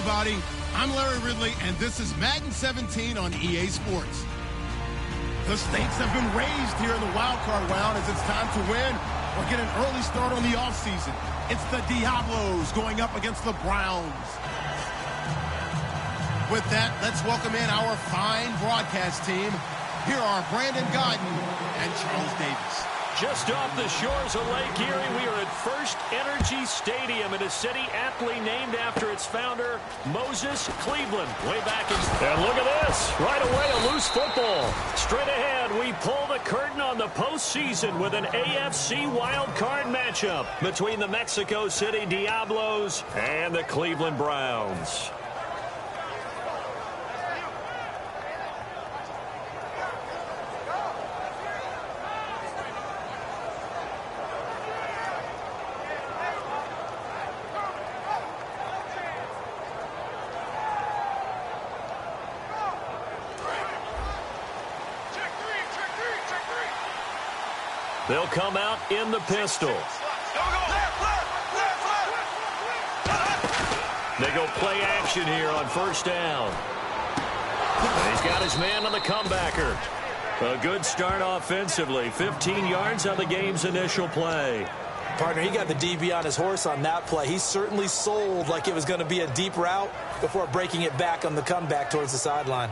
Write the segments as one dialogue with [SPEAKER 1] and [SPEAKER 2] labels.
[SPEAKER 1] everybody. I'm Larry Ridley, and this is Madden 17 on EA Sports. The stakes have been raised here in the wild card round as it's time to win or get an early start on the offseason. It's the Diablos going up against the Browns. With that, let's welcome in our fine broadcast team. Here are Brandon Godden and Charles Davis.
[SPEAKER 2] Just off the shores of Lake Erie, we are at First Energy Stadium in a city aptly named after its founder, Moses Cleveland, way back in... And look at this. Right away, a loose football. Straight ahead, we pull the curtain on the postseason with an AFC wildcard matchup between the Mexico City Diablos and the Cleveland Browns. They'll come out in the pistol. They go play action here on first down. And he's got his man on the comebacker. A good start offensively. 15 yards on the game's initial play.
[SPEAKER 3] Partner, he got the DB on his horse on that play. He certainly sold like it was going to be a deep route before breaking it back on the comeback towards the sideline.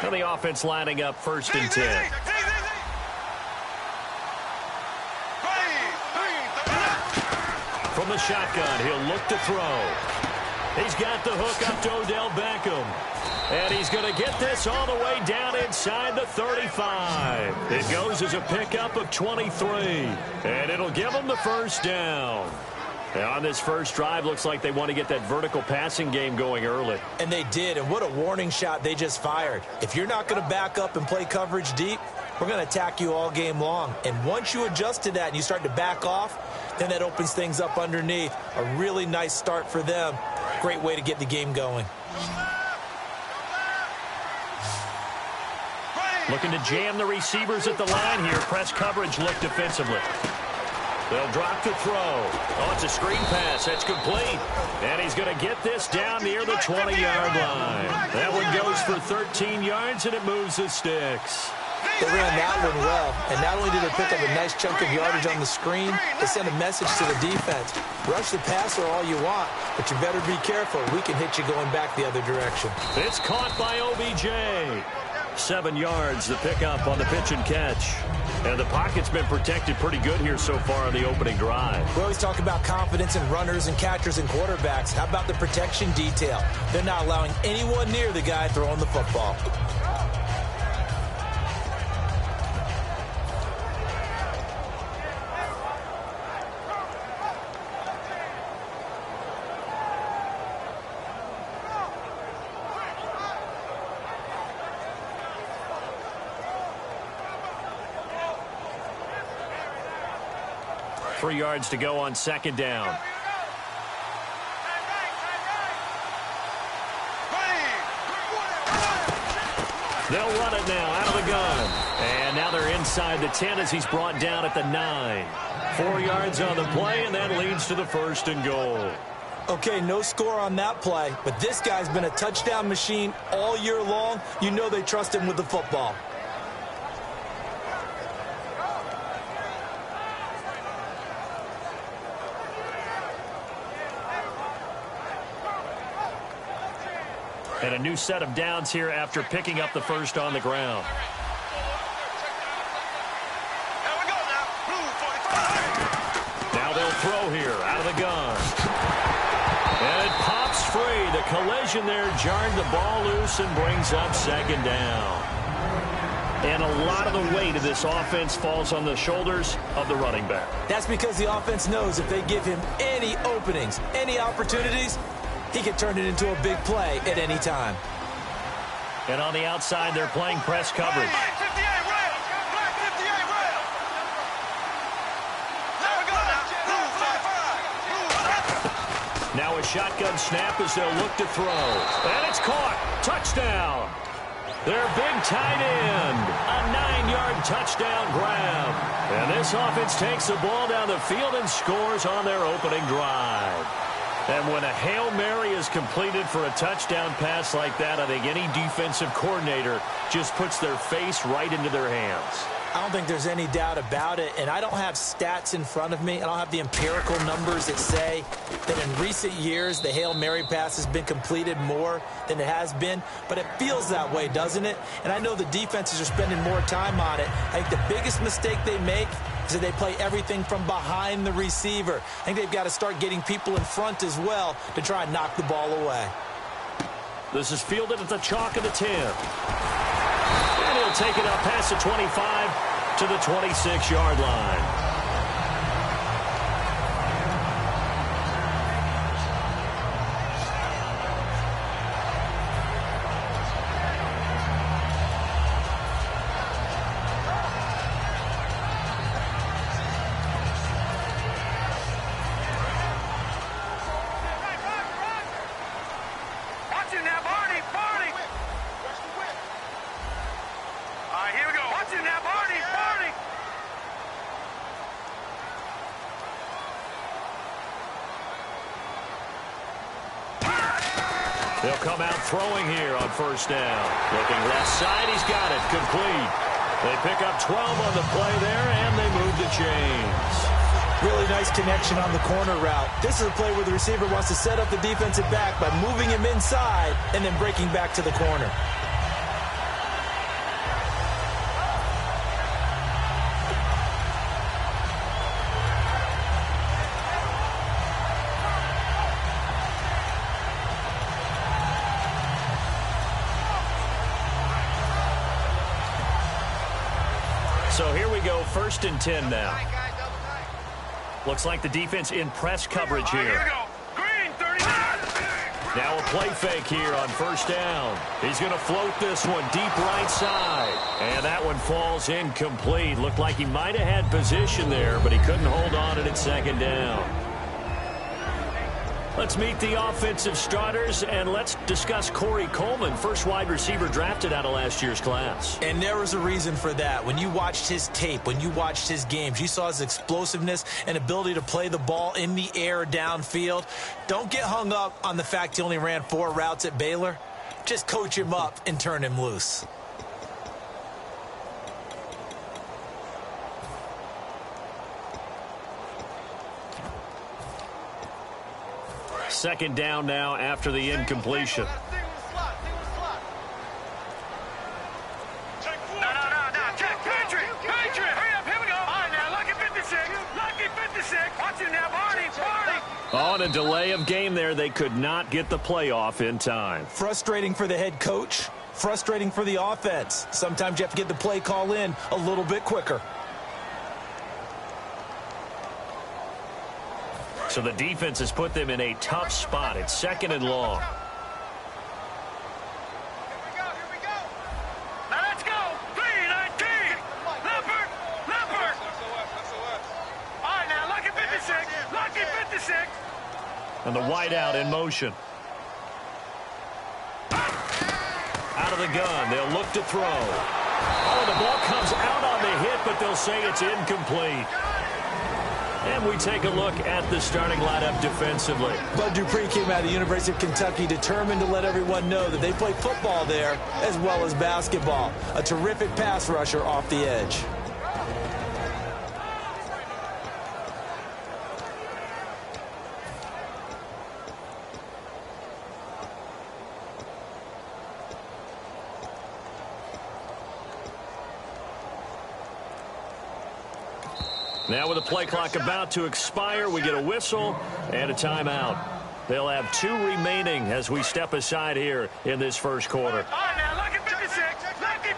[SPEAKER 2] And the offense lining up first and 10. From the shotgun, he'll look to throw. He's got the hook up to Odell Beckham. And he's going to get this all the way down inside the 35. It goes as a pickup of 23. And it'll give him the first down. Now on this first drive, looks like they want to get that vertical passing game going early.
[SPEAKER 3] And they did, and what a warning shot they just fired. If you're not going to back up and play coverage deep, we're going to attack you all game long. And once you adjust to that and you start to back off, then that opens things up underneath. A really nice start for them. Great way to get the game going.
[SPEAKER 2] Looking to jam the receivers at the line here. Press coverage look defensively. They'll drop to throw. Oh, it's a screen pass. That's complete. And he's going to get this down near the 20-yard line. That one goes for 13 yards, and it moves the sticks.
[SPEAKER 3] They ran that one well, and not only did they pick up a nice chunk of yardage on the screen, they sent a message to the defense. Rush the passer all you want, but you better be careful. We can hit you going back the other direction.
[SPEAKER 2] It's caught by OBJ. 7 yards, the pickup on the pitch and catch. And the pocket's been protected pretty good here so far on the opening drive.
[SPEAKER 3] We always talk about confidence in runners and catchers and quarterbacks. How about the protection detail? They're not allowing anyone near the guy throwing the football.
[SPEAKER 2] Three yards to go on second down. They'll run it now out of the gun. And now they're inside the 10 as he's brought down at the 9. 4 yards on the play, and that leads to the first and goal.
[SPEAKER 3] Okay, no score on that play, but this guy's been a touchdown machine all year long. You know they trust him with the football.
[SPEAKER 2] And a new set of downs here after picking up the first on the ground. Now they'll throw here out of the gun. And it pops free. The collision there jarred the ball loose and brings up second down. And a lot of the weight of this offense falls on the shoulders of the running back.
[SPEAKER 3] That's because the offense knows if they give him any openings, any opportunities, he can turn it into a big play at any time.
[SPEAKER 2] And on the outside, they're playing press coverage. Now a shotgun snap as they'll look to throw. And it's caught. Touchdown. Their big tight end. A 9-yard touchdown grab. And this offense takes the ball down the field and scores on their opening drive. And when a Hail Mary is completed for a touchdown pass like that, I think any defensive coordinator just puts their face right into their hands.
[SPEAKER 3] I don't think there's any doubt about it, and I don't have stats in front of me. I don't have the empirical numbers that say that in recent years the Hail Mary pass has been completed more than it has been, but it feels that way, doesn't it? And I know the defenses are spending more time on it. I think the biggest mistake they make is that they play everything from behind the receiver. I think they've got to start getting people in front as well to try and knock the ball away.
[SPEAKER 2] This is fielded at the chalk of the 10. And he'll take it up past the 25 to the 26-yard line. They'll come out throwing here on first down. Looking left side, he's got it. Complete. They pick up 12 on the play there, and they move the chains.
[SPEAKER 3] Really nice connection on the corner route. This is a play where the receiver wants to set up the defensive back by moving him inside and then breaking back to the corner.
[SPEAKER 2] So here we go, 1st and 10 now. Looks like the defense in press coverage here. Now a play fake here on first down. He's going to float this one deep right side. And that one falls incomplete. Looked like he might have had position there, but he couldn't hold on it at second down. Let's meet the offensive starters, and let's discuss Corey Coleman, first wide receiver drafted out of last year's class.
[SPEAKER 3] And there was a reason for that. When you watched his tape, when you watched his games, you saw his explosiveness and ability to play the ball in the air downfield. Don't get hung up on the fact he only ran 4 routes at Baylor. Just coach him up and turn him loose.
[SPEAKER 2] Second down now after the incompletion. On a delay of game there, they could not get the playoff in time.
[SPEAKER 3] Frustrating for the head coach, frustrating for the offense. Sometimes you have to get the play call in a little bit quicker.
[SPEAKER 2] So the defense has put them in a tough spot. It's 2nd and long.
[SPEAKER 4] Here we go. Now let's go. 3-19. Leopard. All right, now, lucky 56. Lucky 56.
[SPEAKER 2] And the wideout in motion. Out of the gun. They'll look to throw. Oh, the ball comes out on the hit, but they'll say it's incomplete. And we take a look at the starting lineup defensively.
[SPEAKER 3] Bud Dupree came out of the University of Kentucky determined to let everyone know that they play football there as well as basketball. A terrific pass rusher off the edge.
[SPEAKER 2] Now with the play clock about to expire, we get a whistle and a timeout. They'll have 2 remaining as we step aside here in this first quarter.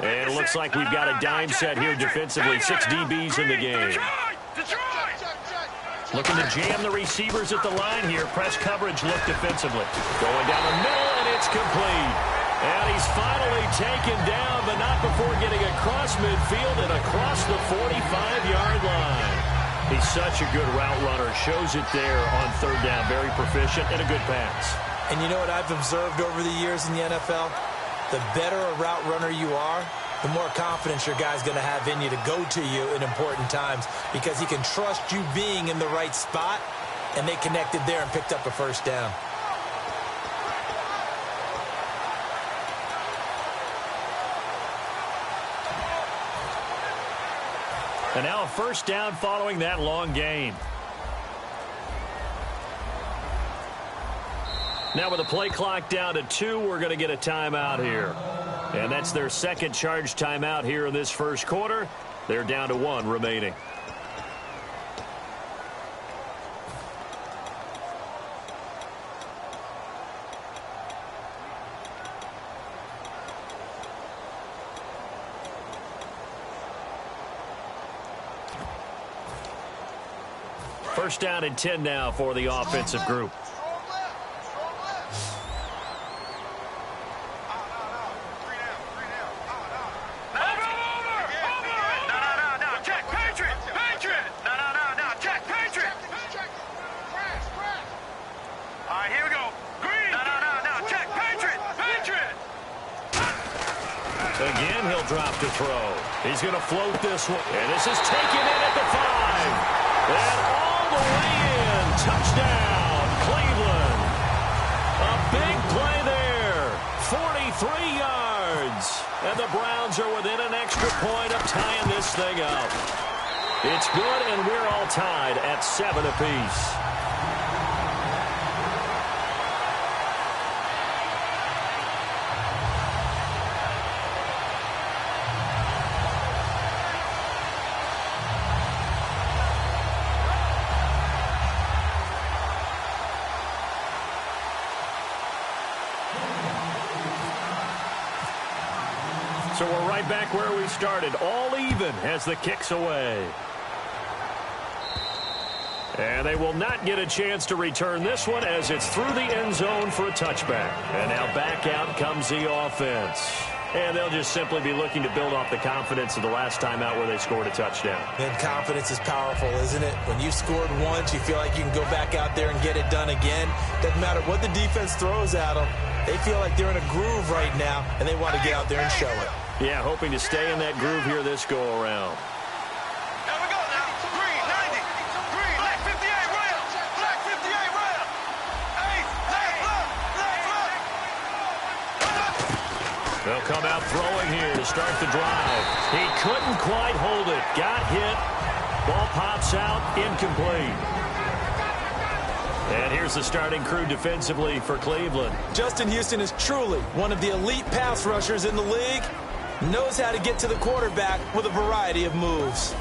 [SPEAKER 2] And it looks like we've got a dime set here defensively. 6 DBs in the game. Looking to jam the receivers at the line here. Press coverage look defensively. Going down the middle, and it's complete. And he's finally taken down, but not before getting across midfield and across the 45-yard line. He's such a good route runner. Shows it there on third down. Very proficient and a good pass.
[SPEAKER 3] And you know what I've observed over the years in the NFL? The better a route runner you are, the more confidence your guy's going to have in you to go to you in important times because he can trust you being in the right spot, and they connected there and picked up a first down.
[SPEAKER 2] And now a first down following that long gain. Now with the play clock down to 2, we're going to get a timeout here. And that's their second charge timeout here in this first quarter. They're down to 1 remaining. First down and 10 now for the offensive group. Again, he'll drop to throw. He's going to float this one. And this is taken in at the 5. And all the way in. Touchdown, Cleveland. A big play there. 43 yards. And the Browns are within an extra point of tying this thing up. It's good, and we're all tied at 7 apiece. So we're right back where we started, all even as the kick's away. And they will not get a chance to return this one as it's through the end zone for a touchback. And now back out comes the offense. And they'll just simply be looking to build off the confidence of the last time out where they scored a touchdown.
[SPEAKER 3] And confidence is powerful, isn't it? When you've scored once, you feel like you can go back out there and get it done again. Doesn't matter what the defense throws at them. They feel like they're in a groove right now, and they want to get out there and show it.
[SPEAKER 2] Yeah, hoping to stay in that groove here this go-around.
[SPEAKER 4] Here we go now. Green, 90. Green, black 58, rail. Black 58, rail. Left.
[SPEAKER 2] They'll come out throwing here to start the drive. He couldn't quite hold it. Got hit. Ball pops out. Incomplete. And here's the starting crew defensively for Cleveland.
[SPEAKER 3] Justin Houston is truly one of the elite pass rushers in the league. Knows how to get to the quarterback with a variety of moves.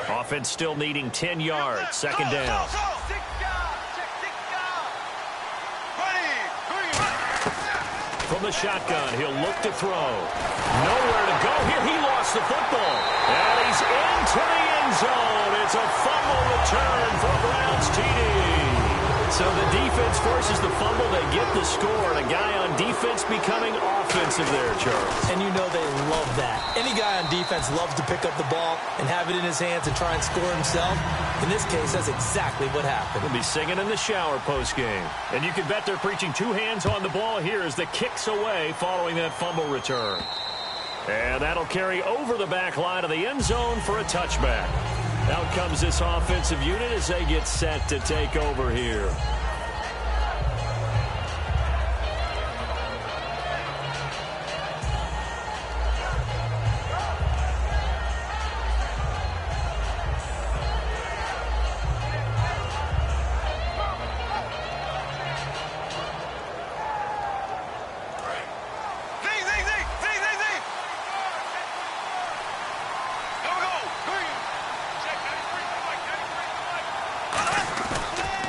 [SPEAKER 2] Offense still needing 10 yards. Second down. From the shotgun, he'll look to throw. Nowhere to go here. He lost the football. And he's into the end zone. It's a fumble return for Browns TD. So the defense forces the fumble. They get the score. And a guy on defense becoming offensive there, Charles.
[SPEAKER 3] And you know they love that. Any guy on defense loves to pick up the ball and have it in his hands and try and score himself. In this case, that's exactly what happened.
[SPEAKER 2] He'll be singing in the shower post-game. And you can bet they're preaching 2 hands on the ball here as the kick's away following that fumble return. And that'll carry over the back line of the end zone for a touchback. Out comes this offensive unit as they get set to take over here.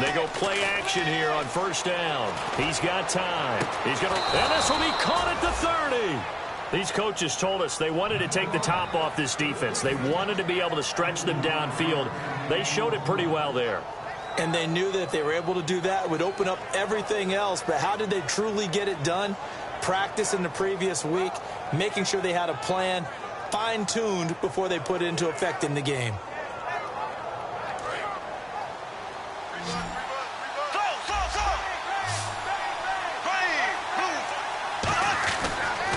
[SPEAKER 2] They go play action here on first down. He's got time. He's going to, and this will be caught at the 30. These coaches told us they wanted to take the top off this defense. They wanted to be able to stretch them downfield. They showed it pretty well there.
[SPEAKER 3] And they knew that if they were able to do that, it would open up everything else. But how did they truly get it done? Practice in the previous week, making sure they had a plan, fine-tuned before they put it into effect in the game.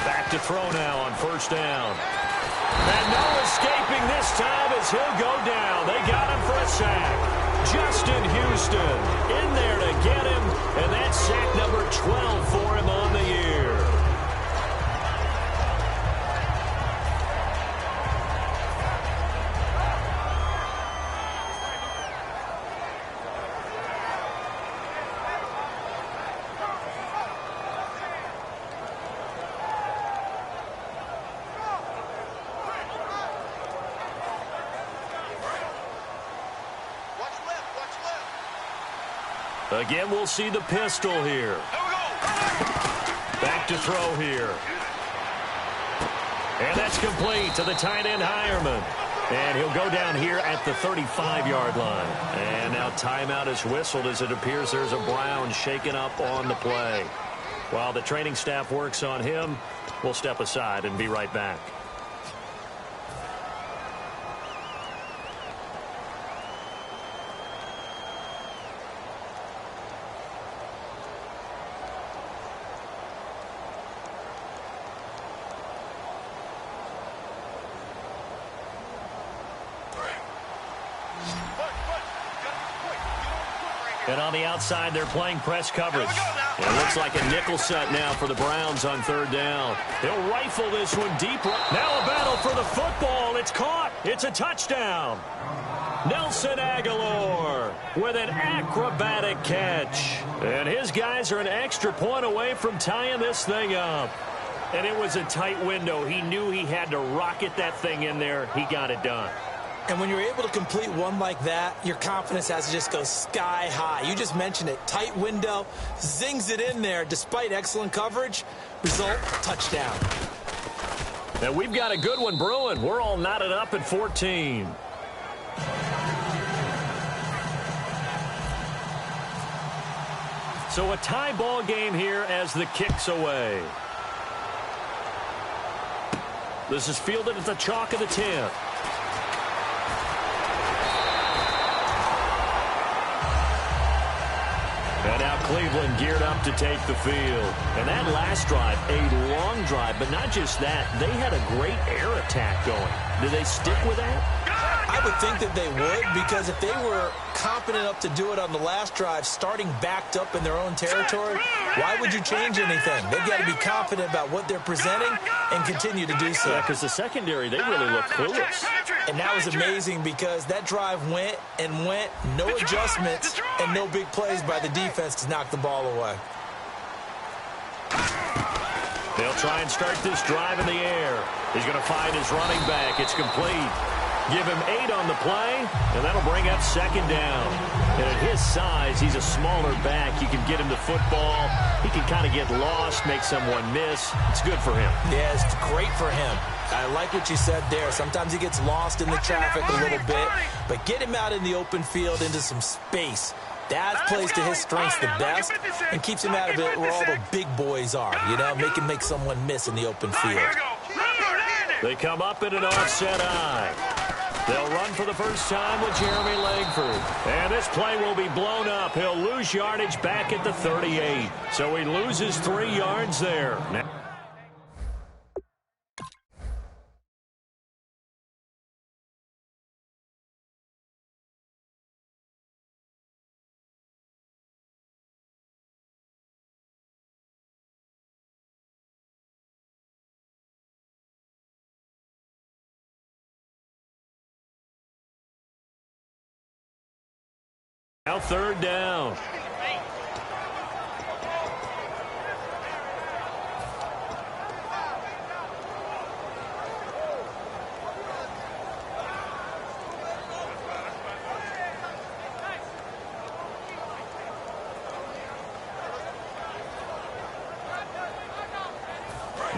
[SPEAKER 2] Back to throw now on first down. And no escaping this time as he'll go down. They got him for a sack. Justin Houston in there to get him, and that's sack number 12 for him on the year. Again, we'll see the pistol here. Back to throw here. And that's complete to the tight end, Hireman. And he'll go down here at the 35-yard line. And now timeout is whistled as it appears there's a Brown shaken up on the play. While the training staff works on him, we'll step aside and be right back. And on the outside, they're playing press coverage. It looks like a nickel set now for the Browns on third down. They'll rifle this one deep. Now a battle for the football. It's caught. It's a touchdown. Nelson Aguilar with an acrobatic catch. And his guys are an extra point away from tying this thing up. And it was a tight window. He knew he had to rocket that thing in there. He got it done.
[SPEAKER 3] And when you're able to complete one like that, your confidence has to just go sky high. You just mentioned it. Tight window, zings it in there despite excellent coverage. Result, touchdown.
[SPEAKER 2] Now we've got a good one brewing. We're all knotted up at 14. So a tie ball game here as the kick's away. This is fielded at the chalk of the 10. And now Cleveland geared up to take the field. And that last drive, a long drive, but not just that. They had a great air attack going. Do they stick with that?
[SPEAKER 3] I would think that they would, because if they were confident enough to do it on the last drive, starting backed up in their own territory, why would you change anything? They've got to be confident about what they're presenting and continue to do so.
[SPEAKER 2] Yeah, because the secondary, they really look clueless.
[SPEAKER 3] And that was amazing because that drive went and went, no adjustments, and no big plays by the defense to knock the ball away.
[SPEAKER 2] They'll try and start this drive in the air. He's going to find his running back. It's complete. Give him 8 on the play, and that'll bring up second down. And at his size, he's a smaller back. You can get him the football. He can kind of get lost, make someone miss. It's good for him.
[SPEAKER 3] Yeah, it's great for him. I like what you said there. Sometimes he gets lost in the traffic a little bit, but get him out in the open field into some space. That plays to his strengths the best and keeps him out of it where all the big boys are, you know, make someone miss in the open field.
[SPEAKER 2] They come up in an offset eye. They'll run for the first time with Jeremy Langford. And this play will be blown up. He'll lose yardage back at the 38. So he loses 3 yards there. Now third down.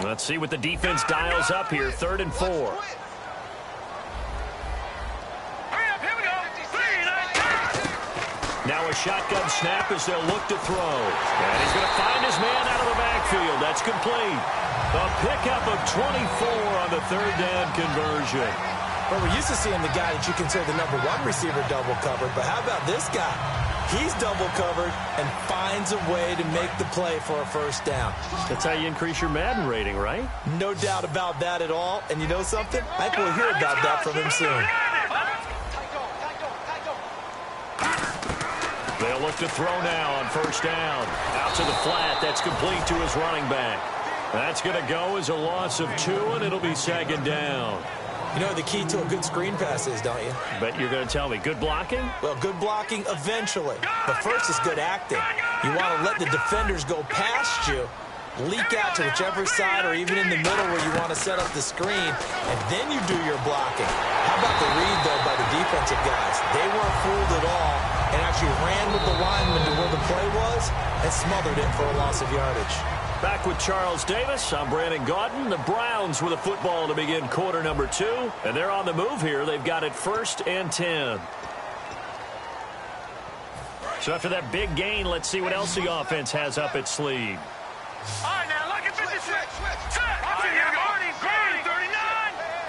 [SPEAKER 2] Let's see what the defense dials up here. 3rd and 4. Now a shotgun snap as they'll look to throw. And he's going to find his man out of the backfield. That's complete. The pickup of 24 on the third down conversion.
[SPEAKER 3] Well, we're used to seeing the guy that you consider the number one receiver double covered, but how about this guy? He's double covered and finds a way to make the play for a first down.
[SPEAKER 2] That's how you increase your Madden rating, right?
[SPEAKER 3] No doubt about that at all. And you know something? I think we'll hear about that from him soon.
[SPEAKER 2] They'll look to throw now on first down. Out to the flat. That's complete to his running back. That's going to go as a loss of 2, and it'll be second down.
[SPEAKER 3] You know the key to a good screen pass is, don't you?
[SPEAKER 2] Bet you're going to tell me. Good blocking?
[SPEAKER 3] Well, good blocking eventually. But first is good acting. You want to let the defenders go past you, leak out to whichever side or even in the middle where you want to set up the screen, and then you do your blocking. How about the read, though, by the defensive guys? They weren't fooled at all and actually ran with the lineman to where the play was and smothered it for a loss of yardage.
[SPEAKER 2] Back with Charles Davis. I'm Brandon Gaudin. The Browns with a football to begin quarter number 2. And they're on the move here. They've got it 1st and 10. So after that big gain, let's see what else the offense has up its sleeve.
[SPEAKER 4] All right, now look at 56. Set. All right, here we go. Green 39.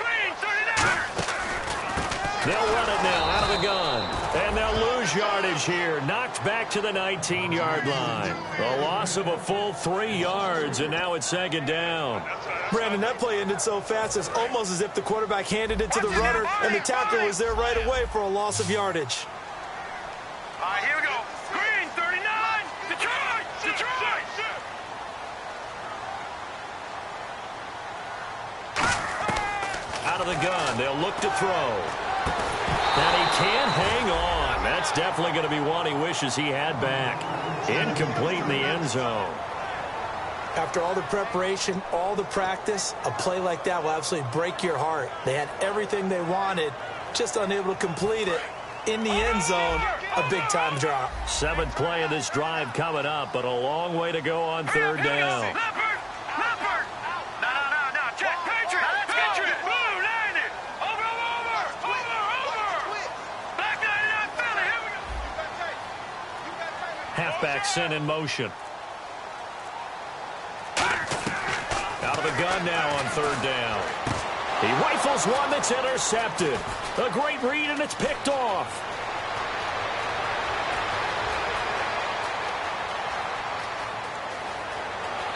[SPEAKER 4] Green 39.
[SPEAKER 2] They'll run it now out of the gun. And they'll lose yardage here. Knocked back to the 19-yard line. A loss of a full 3 yards, and now it's second down.
[SPEAKER 3] Brandon, that play ended so fast, it's almost as if the quarterback handed it to the runner, and the tackle was there right away for a loss of yardage.
[SPEAKER 4] All right, here we go. Green 39. Detroit. Detroit.
[SPEAKER 2] Out of the gun. They'll look to throw. And he can't hang on. That's definitely going to be one he wishes he had back. Incomplete in the end zone.
[SPEAKER 3] After all the preparation, all the practice, a play like that will absolutely break your heart. They had everything they wanted, just unable to complete it. In the end zone, a big-time drop.
[SPEAKER 2] 7th play of this drive coming up, but a long way to go on third down.
[SPEAKER 4] Leopard. Leopard. No. Check. Patriot. Patriot. Blue 90. Over. Black 99 Philly. Here we go.
[SPEAKER 2] Halfback sent in motion. Out of the gun now on third down. He rifles one that's intercepted. A great read, and it's picked off.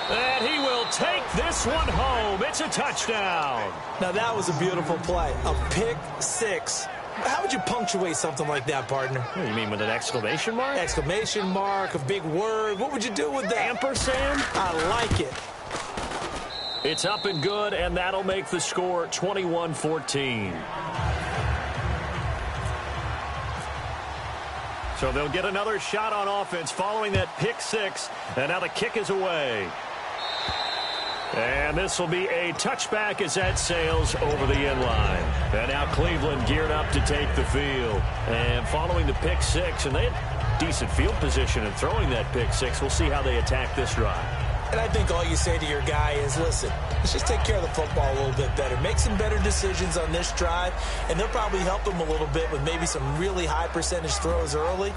[SPEAKER 2] And he will take this one home. It's a touchdown.
[SPEAKER 3] Now, that was a beautiful play. A pick 6. How would you punctuate something like that, partner?
[SPEAKER 2] What, you mean with an exclamation mark?
[SPEAKER 3] Exclamation mark, a big word. What would you do with that?
[SPEAKER 2] Ampersand?
[SPEAKER 3] I like it.
[SPEAKER 2] It's up and good, and that'll make the score 21-14. So they'll get another shot on offense following that pick 6, and now the kick is away. And this will be a touchback as that sails over the end line. And now Cleveland geared up to take the field. And following the pick 6, and they had decent field position in throwing that pick 6. We'll see how they attack this drive.
[SPEAKER 3] And I think all you say to your guy is, listen, let's just take care of the football a little bit better. Make some better decisions on this drive, and they'll probably help him a little bit with maybe some really high percentage throws early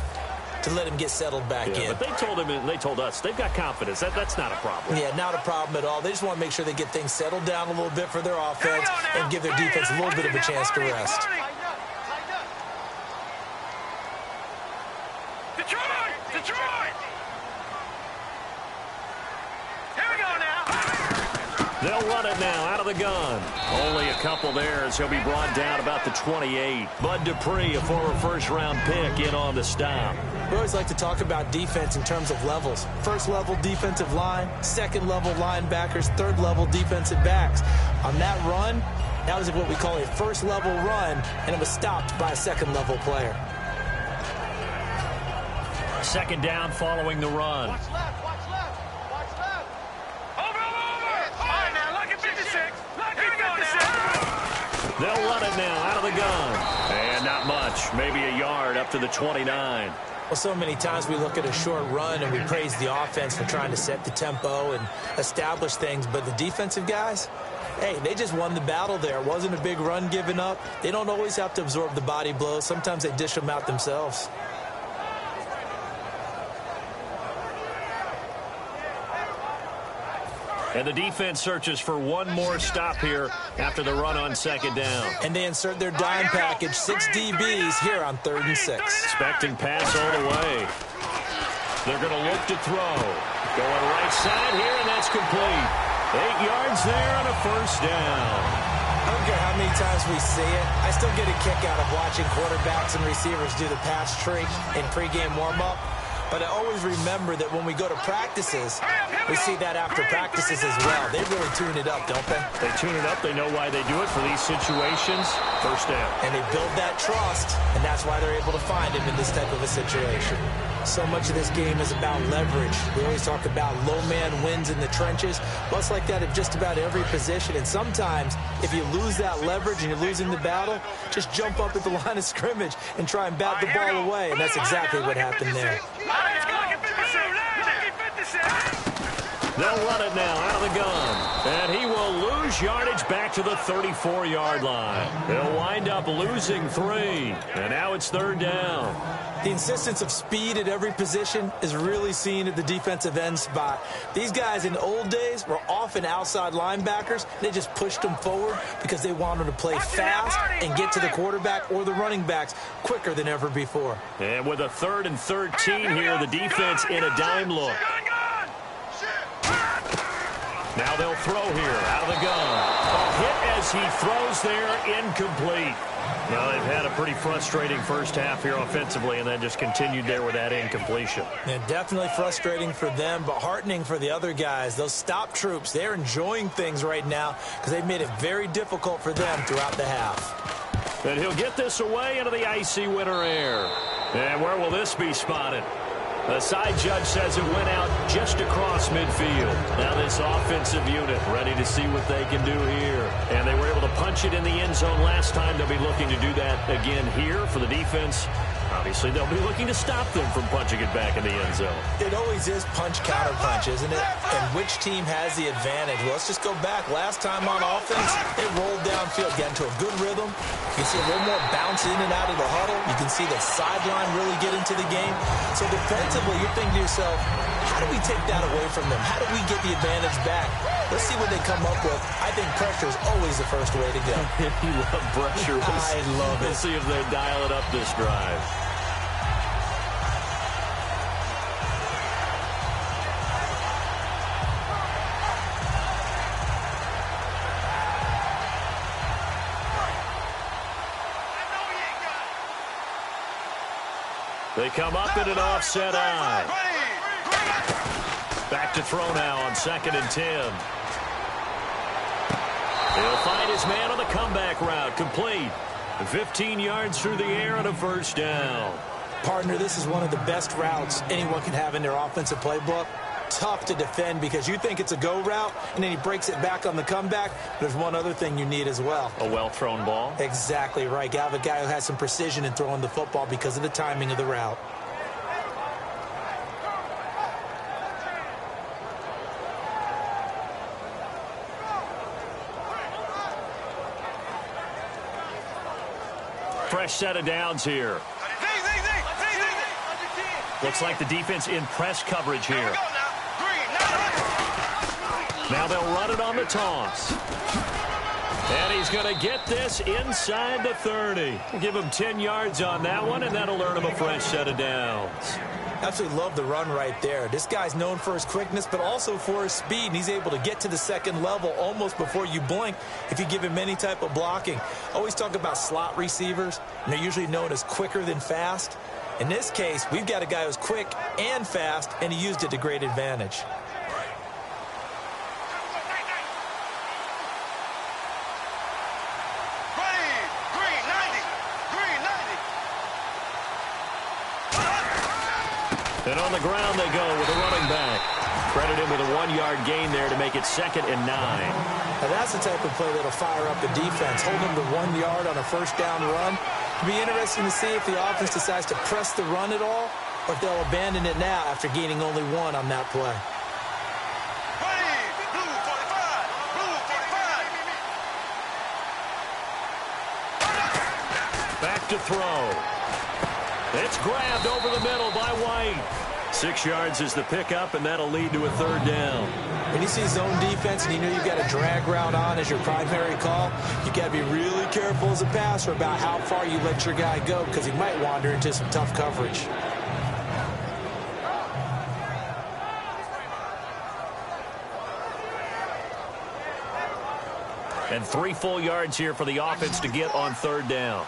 [SPEAKER 3] to let him get settled back in.
[SPEAKER 2] But they told him, and they told us, they've got confidence. That's not a problem.
[SPEAKER 3] Yeah, not a problem at all. They just want to make sure they get things settled down a little bit for their offense and give their defense a little bit of a chance to rest.
[SPEAKER 4] Detroit! Here we go now.
[SPEAKER 2] They'll run it now out of the gun. Only a couple there as he'll be brought down about the 28. Bud Dupree, a former first-round pick, in on the stop.
[SPEAKER 3] We always like to talk about defense in terms of levels. First-level defensive line, second-level linebackers, third-level defensive backs. On that run, that was what we call a first-level run, and it was stopped by a second-level player.
[SPEAKER 2] Second down following the run.
[SPEAKER 4] Watch left. Over. All right, now, look at 56. Here we go now.
[SPEAKER 2] They'll run it now out of the gun. And not much, maybe a yard up to the 29.
[SPEAKER 3] Well, so many times we look at a short run and we praise the offense for trying to set the tempo and establish things, but the defensive guys, hey, they just won the battle there. It wasn't a big run given up. They don't always have to absorb the body blows. Sometimes they dish them out themselves.
[SPEAKER 2] And the defense searches for one more stop here after the run on second down.
[SPEAKER 3] And they insert their dime package, 6 DBs here on 3rd and 6.
[SPEAKER 2] Expecting pass all the way. They're going to look to throw. Going right side here, and that's complete. 8 yards there on a first down.
[SPEAKER 3] I don't care how many times we see it. I still get a kick out of watching quarterbacks and receivers do the pass trick in pregame warm-up. But I always remember that when we go to practices, we see that after practices as well. They really tune it up, don't they?
[SPEAKER 2] They tune it up. They know why they do it for these situations. First down.
[SPEAKER 3] And they build that trust, and that's why they're able to find him in this type of a situation. So much of this game is about leverage. We always talk about low man wins in the trenches. Well, it's like that at just about every position. And sometimes, if you lose that leverage and you're losing the battle, just jump up at the line of scrimmage and try and bat the ball away. And that's exactly what happened there.
[SPEAKER 2] They'll run it now out of the gun. And he will lose yardage back to the 34-yard line. They'll wind up losing 3. And now it's 3rd down.
[SPEAKER 3] The insistence of speed at every position is really seen at the defensive end spot. These guys in the old days were often outside linebackers. They just pushed them forward because they wanted to play fast and get to the quarterback or the running backs quicker than ever before.
[SPEAKER 2] And with a 3rd and 13 here, the defense in a dime look. Now they'll throw here out of the gun. A hit as he throws there, incomplete. Well, they've had a pretty frustrating first half here offensively, and then just continued there with that incompletion.
[SPEAKER 3] Yeah, definitely frustrating for them, but heartening for the other guys. Those stop troops, they're enjoying things right now because they've made it very difficult for them throughout the half.
[SPEAKER 2] And he'll get this away into the icy winter air. And where will this be spotted? The side judge says it went out just across midfield. Now this offensive unit ready to see what they can do here. And they were able to punch it in the end zone last time. They'll be looking to do that again here for the defense. Obviously, they'll be looking to stop them from punching it back in the end zone.
[SPEAKER 3] It always is punch-counter-punch, isn't it? And which team has the advantage? Well, let's just go back. Last time on offense, they rolled downfield, got into a good rhythm. You can see a little more bounce in and out of the huddle. You can see the sideline really get into the game. So defensively, you're thinking to yourself, how do we take that away from them? How do we get the advantage back? Let's see what they come up with. I think pressure is always the first way to go.
[SPEAKER 2] You love pressure.
[SPEAKER 3] I love it.
[SPEAKER 2] We'll see if they dial it up this drive. They come up in an offset eye. Back to throw now on 2nd and 10. He'll find his man on the comeback route. Complete. 15 yards through the air and a first down.
[SPEAKER 3] Partner, this is one of the best routes anyone can have in their offensive playbook. Tough to defend because you think it's a go route, and then he breaks it back on the comeback. There's one other thing you need as well.
[SPEAKER 2] A well-thrown ball?
[SPEAKER 3] Exactly right. You have a guy who has some precision in throwing the football because of the timing of the route.
[SPEAKER 2] Fresh set of downs here. Looks like the defense in press coverage here. Now they'll run it on the toss. And he's going to get this inside the 30. Give him 10 yards on that one, and that'll earn him a fresh set of downs.
[SPEAKER 3] Absolutely love the run right there. This guy's known for his quickness, but also for his speed. And he's able to get to the second level almost before you blink if you give him any type of blocking. I always talk about slot receivers, and they're usually known as quicker than fast. In this case, we've got a guy who's quick and fast, and he used it to great advantage.
[SPEAKER 2] And on the ground they go with a running back. Credit him with a 1-yard gain there to make it 2nd and 9.
[SPEAKER 3] Now that's the type of play that'll fire up the defense. Hold them to 1 yard on a first down run. It'll be interesting to see if the offense decides to press the run at all, or if they'll abandon it now after gaining only 1 on that play.
[SPEAKER 2] Back to throw. It's grabbed over the middle by White. 6 yards is the pickup, and that'll lead to a 3rd down.
[SPEAKER 3] When you see zone defense and you know you've got a drag route on as your primary call, you got to be really careful as a passer about how far you let your guy go because he might wander into some tough coverage.
[SPEAKER 2] And 3 full yards here for the offense to get on 3rd down.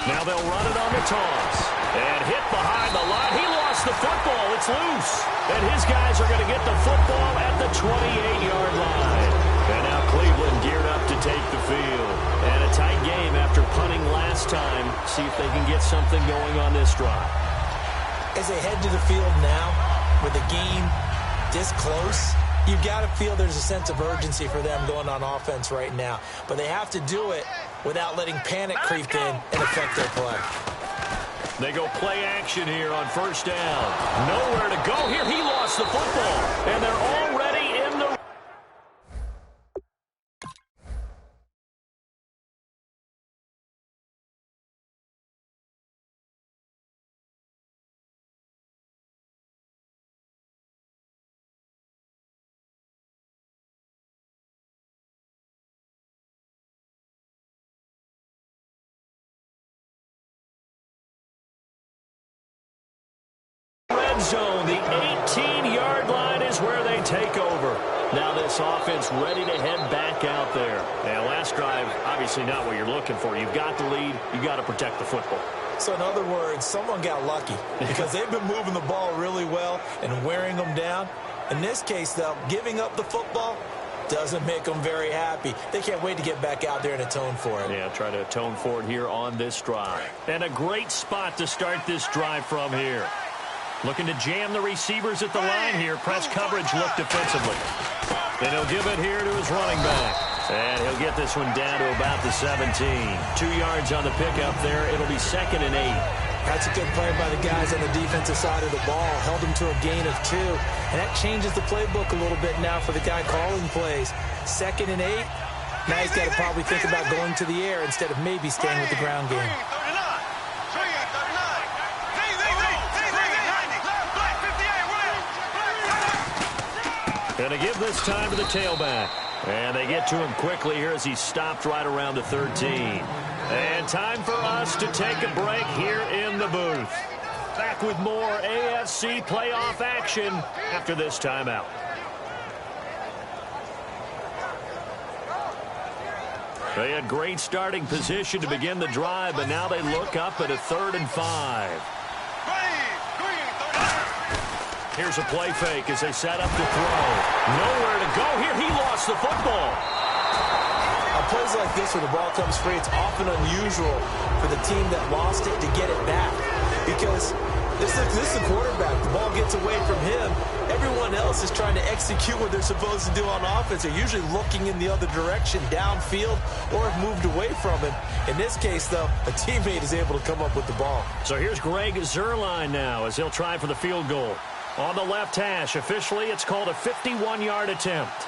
[SPEAKER 2] Now they'll run it on the toss. And hit behind the line. He lost the football. It's loose. And his guys are going to get the football at the 28-yard line. And now Cleveland geared up to take the field. And a tight game after punting last time. See if they can get something going on this drive.
[SPEAKER 3] As they head to the field now, with the game this close, you've got to feel there's a sense of urgency for them going on offense right now. But they have to do it without letting panic creep in and affect their play.
[SPEAKER 2] They go play action here on 1st down. Nowhere to go here. He lost the football. And they're already in the... zone. The 18-yard line is where they take over. Now this offense ready to head back out there. And last drive, obviously not what you're looking for. You've got the lead. You've got to protect the football.
[SPEAKER 3] So in other words, someone got lucky because they've been moving the ball really well and wearing them down. In this case, though, giving up the football doesn't make them very happy. They can't wait to get back out there and atone for it.
[SPEAKER 2] Yeah, try to atone for it here on this drive. And a great spot to start this drive from here. Looking to jam the receivers at the line here. Press coverage look defensively. And he'll give it here to his running back. And he'll get this one down to about the 17. 2 yards on the pickup there. It'll be 2nd and 8.
[SPEAKER 3] That's a good play by the guys on the defensive side of the ball. Held them to a gain of 2. And that changes the playbook a little bit now for the guy calling plays. 2nd and 8. Now he's got to probably think about going to the air instead of maybe staying with the ground game.
[SPEAKER 2] Going to give this time to the tailback. And they get to him quickly here as he stopped right around the 13. And time for us to take a break here in the booth. Back with more AFC playoff action after this timeout. They had great starting position to begin the drive, but now they look up at a 3rd and 5. Here's a play fake as they set up to throw. Nowhere to go here. He lost the football.
[SPEAKER 3] On plays like this where the ball comes free, it's often unusual for the team that lost it to get it back. Because this is the quarterback. The ball gets away from him. Everyone else is trying to execute what they're supposed to do on offense. They're usually looking in the other direction, downfield, or have moved away from him. In this case, though, a teammate is able to come up with the ball.
[SPEAKER 2] So here's Greg Zuerlein now as he'll try for the field goal. On the left hash, officially, it's called a 51-yard attempt.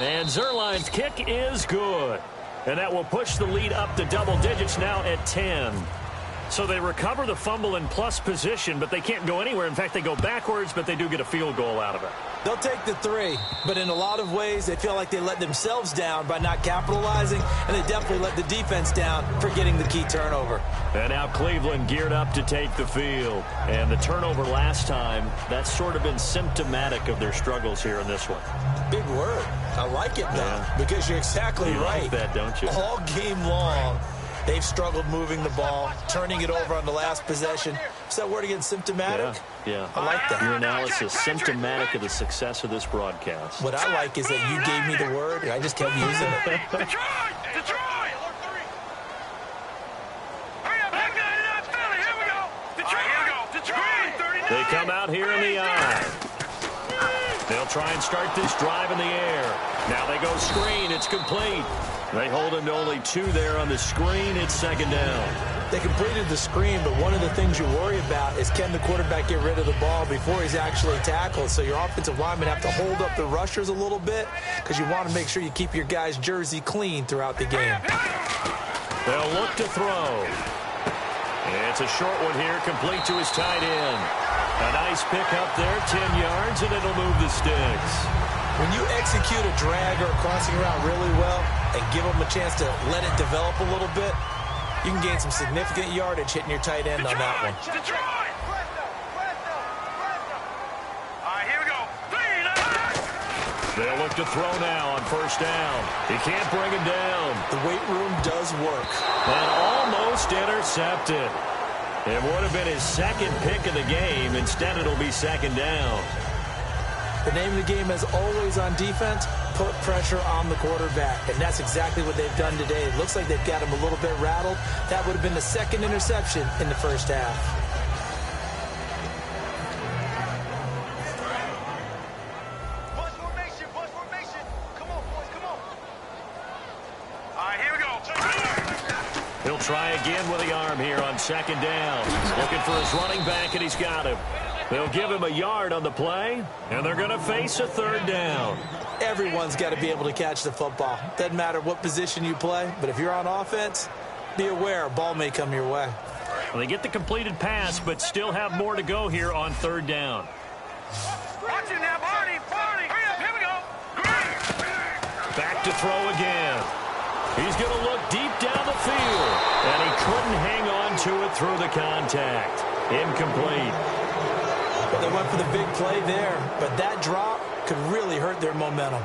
[SPEAKER 2] And Zuerlein's kick is good. And that will push the lead up to double digits now at 10. So they recover the fumble in plus position, but they can't go anywhere. In fact, they go backwards, but they do get a field goal out of it.
[SPEAKER 3] They'll take the 3, but in a lot of ways, they feel like they let themselves down by not capitalizing, and they definitely let the defense down for getting the key turnover.
[SPEAKER 2] And now Cleveland geared up to take the field. And the turnover last time, that's sort of been symptomatic of their struggles here in this one.
[SPEAKER 3] Big word. I like it, though, because you're exactly right.
[SPEAKER 2] You like that, don't you?
[SPEAKER 3] All game long, they've struggled moving the ball, turning it over on the last possession. Is that word again, symptomatic?
[SPEAKER 2] Yeah.
[SPEAKER 3] I like that.
[SPEAKER 2] Your analysis, symptomatic of the success of this broadcast.
[SPEAKER 3] What I like is that you gave me the word, and I just kept using it.
[SPEAKER 4] Detroit! Here we go. Detroit!
[SPEAKER 2] They come out here in the eye. They'll try and start this drive in the air. Now they go screen. It's complete. They hold him to only 2 there on the screen. It's second down.
[SPEAKER 3] They completed the screen, but one of the things you worry about is can the quarterback get rid of the ball before he's actually tackled? So your offensive linemen have to hold up the rushers a little bit because you want to make sure you keep your guy's jersey clean throughout the game.
[SPEAKER 2] They'll look to throw. It's a short one here, complete to his tight end. A nice pick up there, 10 yards, and it'll move the sticks.
[SPEAKER 3] When you execute a drag or a crossing route really well and give them a chance to let it develop a little bit, you can gain some significant yardage hitting your tight end on that one.
[SPEAKER 4] Detroit! All right, here we go.
[SPEAKER 2] They'll look to throw now on first down. He can't bring him down.
[SPEAKER 3] The weight room does work.
[SPEAKER 2] And almost intercepted. It would have been his second pick of the game. Instead, it'll be second down.
[SPEAKER 3] The name of the game, as always on defense, put pressure on the quarterback. And that's exactly what they've done today. It looks like they've got him a little bit rattled. That would have been the second interception in the first half.
[SPEAKER 4] Bunch formation, bunch formation. Come on, boys, come on. All right, here we go.
[SPEAKER 2] He'll try again with the arm here on second down. Looking for his running back, and he's got him. They'll give him a yard on the play, and they're going to face a third down.
[SPEAKER 3] Everyone's got to be able to catch the football. Doesn't matter what position you play, but if you're on offense, be aware a ball may come your way.
[SPEAKER 2] Well, they get the completed pass, but still have more to go here on third down.
[SPEAKER 4] Watch it now, Barney. Here we go.
[SPEAKER 2] Back to throw again. He's going to look deep down the field, and he couldn't hang on to it through the contact. Incomplete.
[SPEAKER 3] Well, they went for the big play there, but that drop could really hurt their momentum.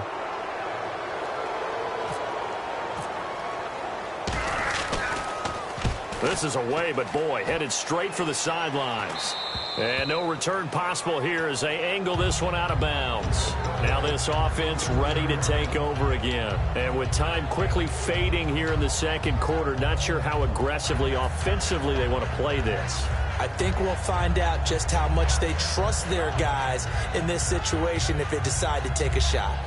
[SPEAKER 2] This is away, but boy, headed straight for the sidelines. And no return possible here as they angle this one out of bounds. Now this offense ready to take over again. And with time quickly fading here in the second quarter, not sure how aggressively, offensively they want to play this.
[SPEAKER 3] I think we'll find out just how much they trust their guys in this situation if they decide to take a shot.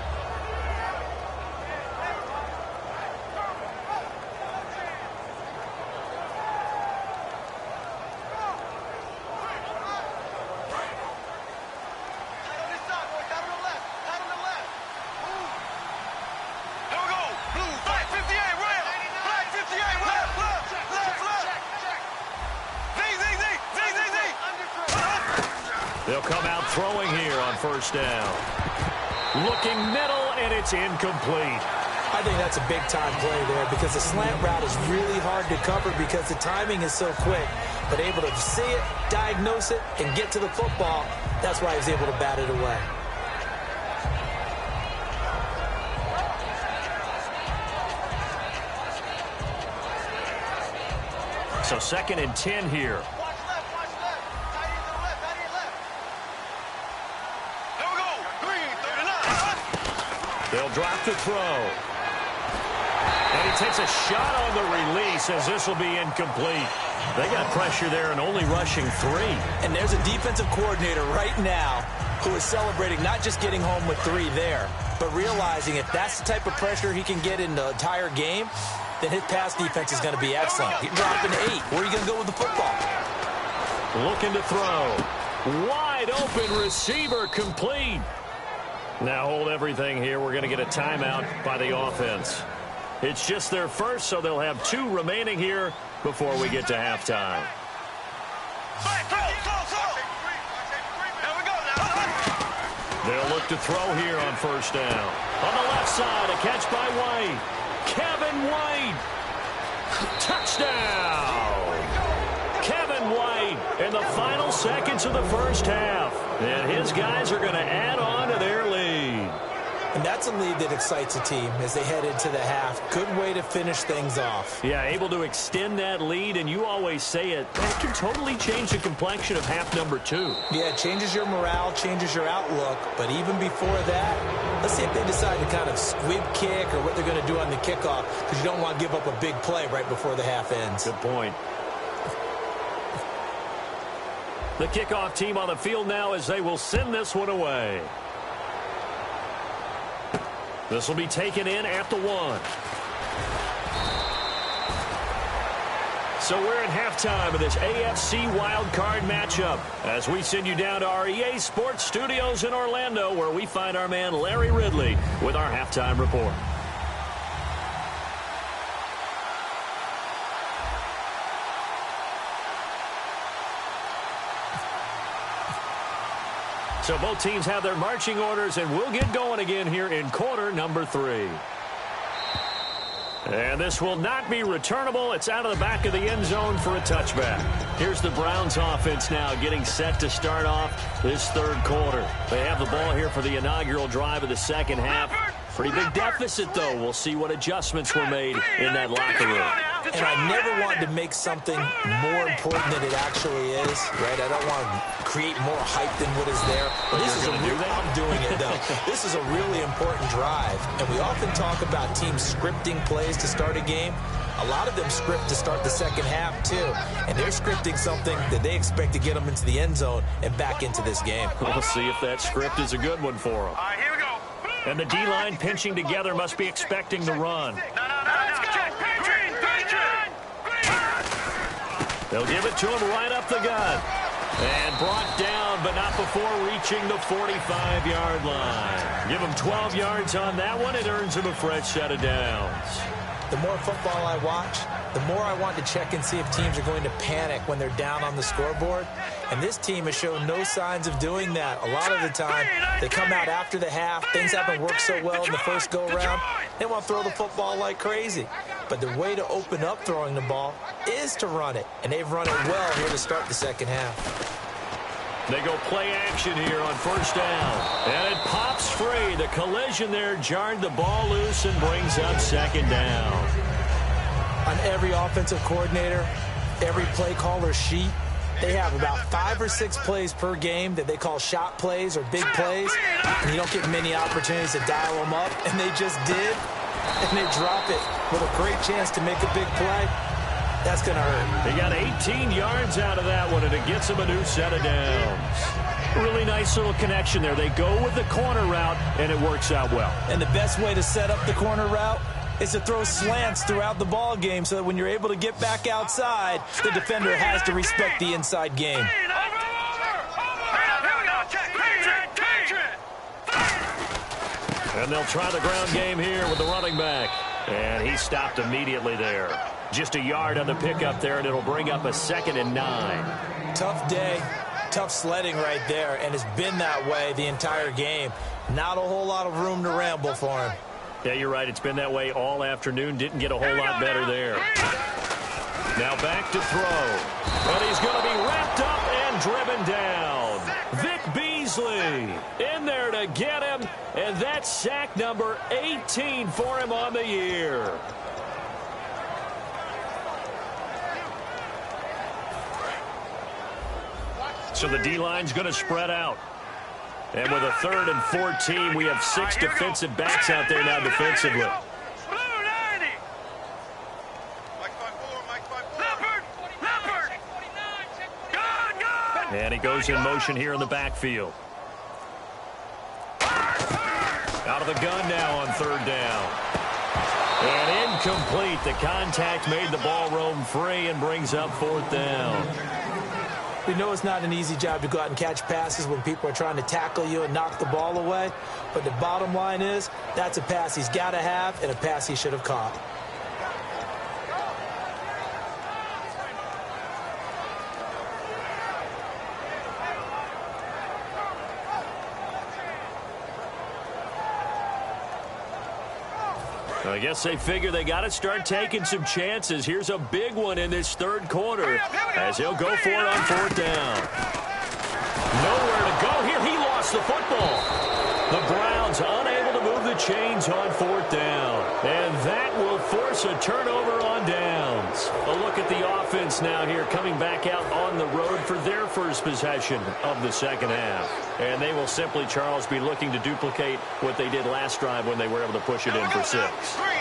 [SPEAKER 2] They'll come out throwing here on first down. Looking middle, and it's incomplete.
[SPEAKER 3] I think that's a big-time play there because the slant route is really hard to cover because the timing is so quick. But able to see it, diagnose it, and get to the football, that's why he was able to bat it away.
[SPEAKER 2] So 2nd and 10 here. They'll drop to throw. And he takes a shot on the release as this will be incomplete. They got pressure there and only rushing 3.
[SPEAKER 3] And there's a defensive coordinator right now who is celebrating not just getting home with 3 there, but realizing if that's the type of pressure he can get in the entire game, then his pass defense is going to be excellent. You're dropping 8. Where are you going to go with the football?
[SPEAKER 2] Looking to throw. Wide open receiver complete. Now hold everything here. We're going to get a timeout by the offense. It's just their first, so they'll have 2 remaining here before we get to halftime. They'll look to throw here on first down. On the left side, a catch by White. Kevin White. Touchdown. Kevin White in the final seconds of the first half. And his guys are going to add on to their lead.
[SPEAKER 3] And that's a lead that excites a team as they head into the half. Good way to finish things off.
[SPEAKER 2] Yeah, able to extend that lead, and you always say it, that can totally change the complexion of half number 2.
[SPEAKER 3] Yeah, it changes your morale, changes your outlook. But even before that, let's see if they decide to kind of squib kick or what they're going to do on the kickoff, because you don't want to give up a big play right before the half ends.
[SPEAKER 2] Good point. The kickoff team on the field now as they will send this one away. This will be taken in at the 1. So we're at halftime of this AFC wildcard matchup as we send you down to our EA Sports Studios in Orlando, where we find our man Larry Ridley with our halftime report. So both teams have their marching orders, and we'll get going again here in quarter number 3. And this will not be returnable. It's out of the back of the end zone for a touchback. Here's the Browns offense now getting set to start off this third quarter. They have the ball here for the inaugural drive of the second half. Pretty big deficit, though. We'll see what adjustments were made in that locker room.
[SPEAKER 3] And I never wanted to make something more important than it actually is, right? I don't want to create more hype than what is there. But this is I'm doing it, though. This is a really important drive. And we often talk about teams scripting plays to start a game. A lot of them script to start the second half, too. And they're scripting something that they expect to get them into the end zone and back into this game.
[SPEAKER 2] We'll see if that script is a good one for them.
[SPEAKER 4] All right, here we go.
[SPEAKER 2] And the D-line pinching together must be expecting the run. They'll give it to him right up the gut. And brought down, but not before reaching the 45-yard line. Give him 12 yards on that one. It earns him a fresh set of downs.
[SPEAKER 3] The more football I watch, the more I want to check and see if teams are going to panic when they're down on the scoreboard. And this team has shown no signs of doing that. A lot of the time, they come out after the half. Things haven't worked so well in the first go-around. They want to throw the football like crazy. But the way to open up throwing the ball is to run it. And they've run it well here to start the second half.
[SPEAKER 2] They go play action here on first down. And it pops free. The collision there jarred the ball loose and brings up second down.
[SPEAKER 3] On every offensive coordinator, every play caller sheet, they have about 5 or 6 plays per game that they call shot plays or big plays. And you don't get many opportunities to dial them up. And they just did. And they drop it with a great chance to make a big play. That's going to hurt.
[SPEAKER 2] They got 18 yards out of that one, and it gets them a new set of downs. Really nice little connection there. They go with the corner route, and it works out well.
[SPEAKER 3] And the best way to set up the corner route is to throw slants throughout the ball game so that when you're able to get back outside, the defender has to respect the inside game.
[SPEAKER 2] And they'll try the ground game here with the running back. And he stopped immediately there. Just a yard on the pickup there, and it'll bring up a 2nd and 9.
[SPEAKER 3] Tough day, tough sledding right there, and it's been that way the entire game. Not a whole lot of room to ramble for him.
[SPEAKER 2] Yeah, you're right. It's been that way all afternoon. Didn't get a whole lot better there. Now back to throw. And he's going to be wrapped up and driven down. Vic Beasley in there to get him, and that's sack number 18 for him on the year. So the D-line's going to spread out. And with a 3rd and 14, we have 6 defensive backs out there now defensively. And he goes in motion here in the backfield. Out of the gun now on 3rd down. And incomplete. The contact made the ball roam free and brings up 4th down.
[SPEAKER 3] We know it's not an easy job to go out and catch passes when people are trying to tackle you and knock the ball away. But the bottom line is, that's a pass he's got to have and a pass he should have caught.
[SPEAKER 2] I guess they figure they got to start taking some chances. Here's a big one in this third quarter as he'll go for it on 4th down. Nowhere to go here. He lost the football. The Browns unable to move the chains on 4th down. And that will force a turnover on downs. A look at the offense now here coming back out on the road for their first possession of the second half. And they will simply, Charles, be looking to duplicate what they did last drive when they were able to push it in for 6.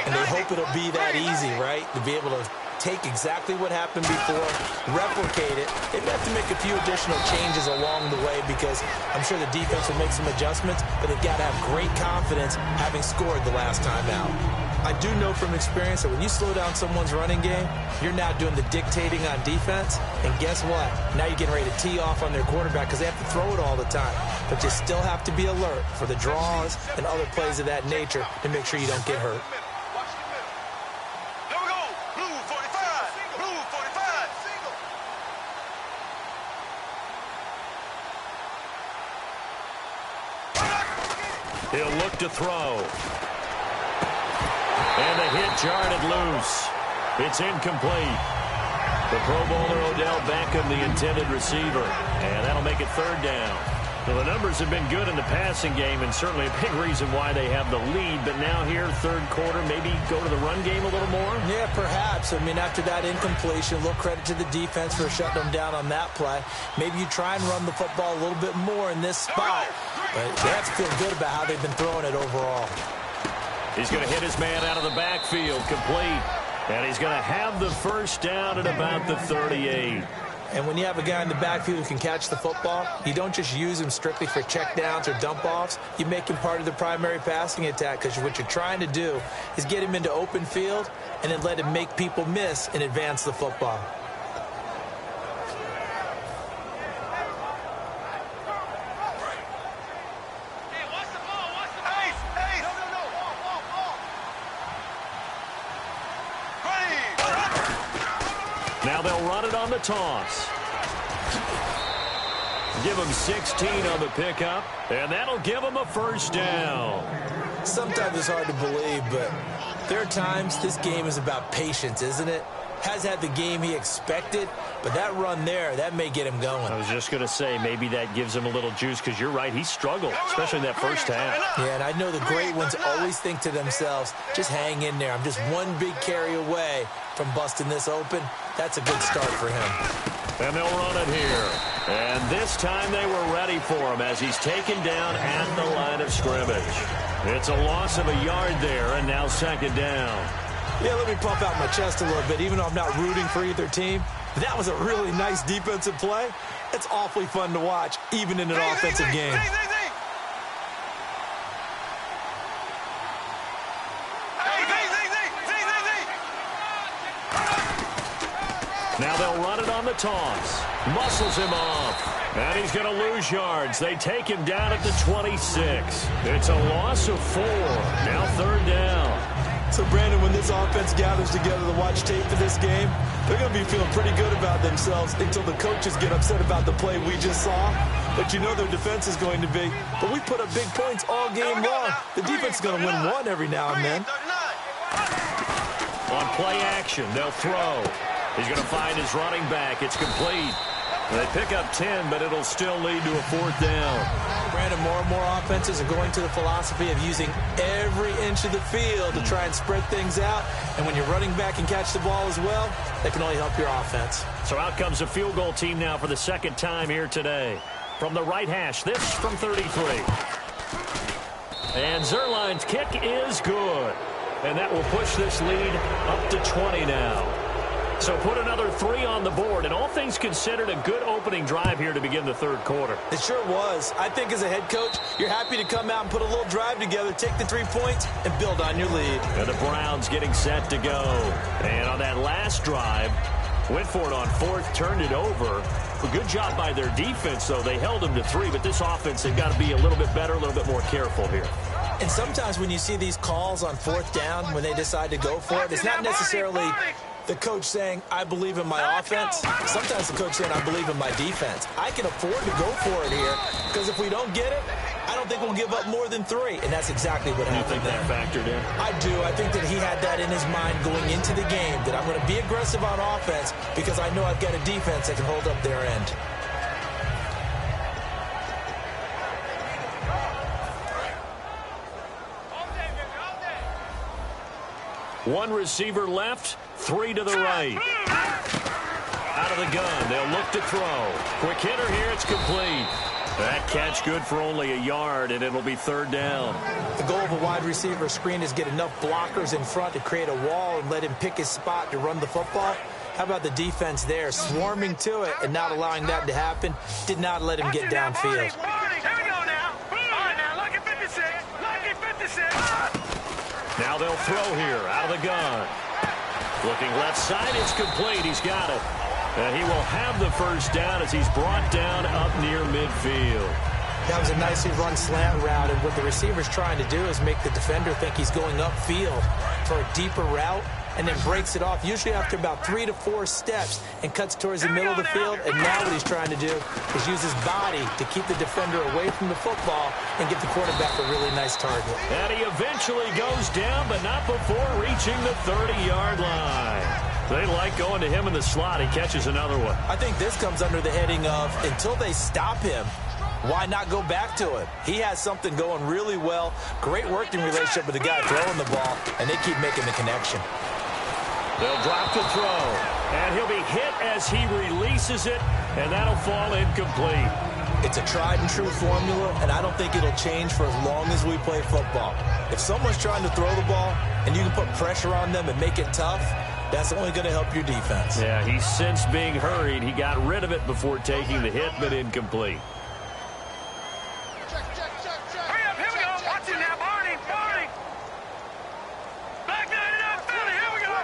[SPEAKER 3] And they hope it'll be that easy, right? To be able to take exactly what happened before, replicate it. They may have to make a few additional changes along the way because I'm sure the defense will make some adjustments, but they've got to have great confidence having scored the last time out. I do know from experience that when you slow down someone's running game, you're now doing the dictating on defense, and guess what? Now you're getting ready to tee off on their quarterback because they have to throw it all the time. But you still have to be alert for the draws and other plays of that nature to make sure you don't get hurt.
[SPEAKER 4] Here we go. Blue 45. Blue 45.
[SPEAKER 2] He'll look to throw. And the hit jarred it loose. It's incomplete. The Pro Bowler Odell Beckham, the intended receiver. And that'll make it third down. Well, the numbers have been good in the passing game, and certainly a big reason why they have the lead. But now here, third quarter, maybe go to the run game a little more?
[SPEAKER 3] Yeah, perhaps. I mean, after that incompletion, a little credit to the defense for shutting them down on that play. Maybe you try and run the football a little bit more in this spot. But they have to feel good about how they've been throwing it overall.
[SPEAKER 2] He's going to hit his man out of the backfield, complete. And he's going to have the first down at about the 38.
[SPEAKER 3] And when you have a guy in the backfield who can catch the football, you don't just use him strictly for checkdowns or dump-offs. You make him part of the primary passing attack because what you're trying to do is get him into open field and then let him make people miss and advance the football.
[SPEAKER 2] Now they'll run it on the toss. Give them 16 on the pickup, and that'll give them a first down.
[SPEAKER 3] Sometimes it's hard to believe, but there are times this game is about patience, isn't it? Has had the game he expected, but that run there, that may get him going.
[SPEAKER 2] I was just going to say, maybe that gives him a little juice, because you're right, he struggled, especially in that first half.
[SPEAKER 3] Yeah, and I know the great ones always think to themselves, just hang in there. I'm just one big carry away from busting this open. That's a good start for him.
[SPEAKER 2] And they'll run it here. And this time they were ready for him as he's taken down at the line of scrimmage. It's a loss of a yard there, and now second down.
[SPEAKER 3] Yeah, let me pump out my chest a little bit, even though I'm not rooting for either team. That was a really nice defensive play. It's awfully fun to watch, even in an offensive game.
[SPEAKER 2] Now they'll run it on the toss. Muscles him off. And he's going to lose yards. They take him down at the 26. It's a loss of 4. Now third down.
[SPEAKER 3] So, Brandon, when this offense gathers together to watch tape for this game, they're going to be feeling pretty good about themselves until the coaches get upset about the play we just saw. But you know their defense is going to be. But we put up big points all game long. The defense is going to win one every now and then.
[SPEAKER 2] On play action, they'll throw. He's going to find his running back. It's complete. They pick up 10, but it'll still lead to a fourth down.
[SPEAKER 3] Brandon, more and more offenses are going to the philosophy of using every inch of the field to try and spread things out. And when your running back can catch the ball as well, that can only help your offense.
[SPEAKER 2] So out comes a field goal team now for the second time here today. From the right hash, this from 33. And Zerline's kick is good. And that will push this lead up to 20 now. So put another 3 on the board, and all things considered, a good opening drive here to begin the third quarter.
[SPEAKER 3] It sure was. I think as a head coach, you're happy to come out and put a little drive together, take the 3 points, and build on your lead.
[SPEAKER 2] And the Browns getting set to go. And on that last drive, went for it on fourth, turned it over. A good job by their defense, though. They held them to 3, but this offense, they've got to be a little bit better, a little bit more careful here.
[SPEAKER 3] And sometimes when you see these calls on fourth down, when they decide to go for it, it's not necessarily the coach saying, I believe in my offense. Sometimes the coach saying, I believe in my defense. I can afford to go for it here because if we don't get it, I don't think we'll give up more than 3. And that's exactly what happened there.
[SPEAKER 2] You think that factored in?
[SPEAKER 3] I do. I think that he had that in his mind going into the game, that I'm going to be aggressive on offense because I know I've got a defense that can hold up their end.
[SPEAKER 2] One receiver left, 3 to the right. Out of the gun, they'll look to throw. Quick hitter here, it's complete. That catch good for only a yard, and it'll be third down.
[SPEAKER 3] The goal of a wide receiver screen is get enough blockers in front to create a wall and let him pick his spot to run the football. How about the defense there, swarming to it and not allowing that to happen? Did not let him get downfield.
[SPEAKER 4] Here we go now. All right, now, look at 56. Look at 56.
[SPEAKER 2] Now they'll throw here out of the gun. Looking left side, it's complete. He's got it. And he will have the first down as he's brought down up near midfield.
[SPEAKER 3] That was a nicely run slant route, and what the receiver's trying to do is make the defender think he's going upfield for a deeper route, and then breaks it off, usually after about 3 to 4 steps, and cuts towards the middle of the field. And now what he's trying to do is use his body to keep the defender away from the football and give the quarterback a really nice target.
[SPEAKER 2] And he eventually goes down, but not before reaching the 30-yard line. They like going to him in the slot. He catches another one.
[SPEAKER 3] I think this comes under the heading of, until they stop him, why not go back to him? He has something going really well. Great working relationship with the guy throwing the ball, and they keep making the connection.
[SPEAKER 2] They'll drop the throw, and he'll be hit as he releases it, and that'll fall incomplete.
[SPEAKER 3] It's a tried-and-true formula, and I don't think it'll change for as long as we play football. If someone's trying to throw the ball, and you can put pressure on them and make it tough, that's only going to help your defense.
[SPEAKER 2] Yeah, he's since being hurried. He got rid of it before taking the hit, but incomplete.
[SPEAKER 4] Hurry up, here we go. Watch it now, Barney. Back that it up, Philly. Here we go.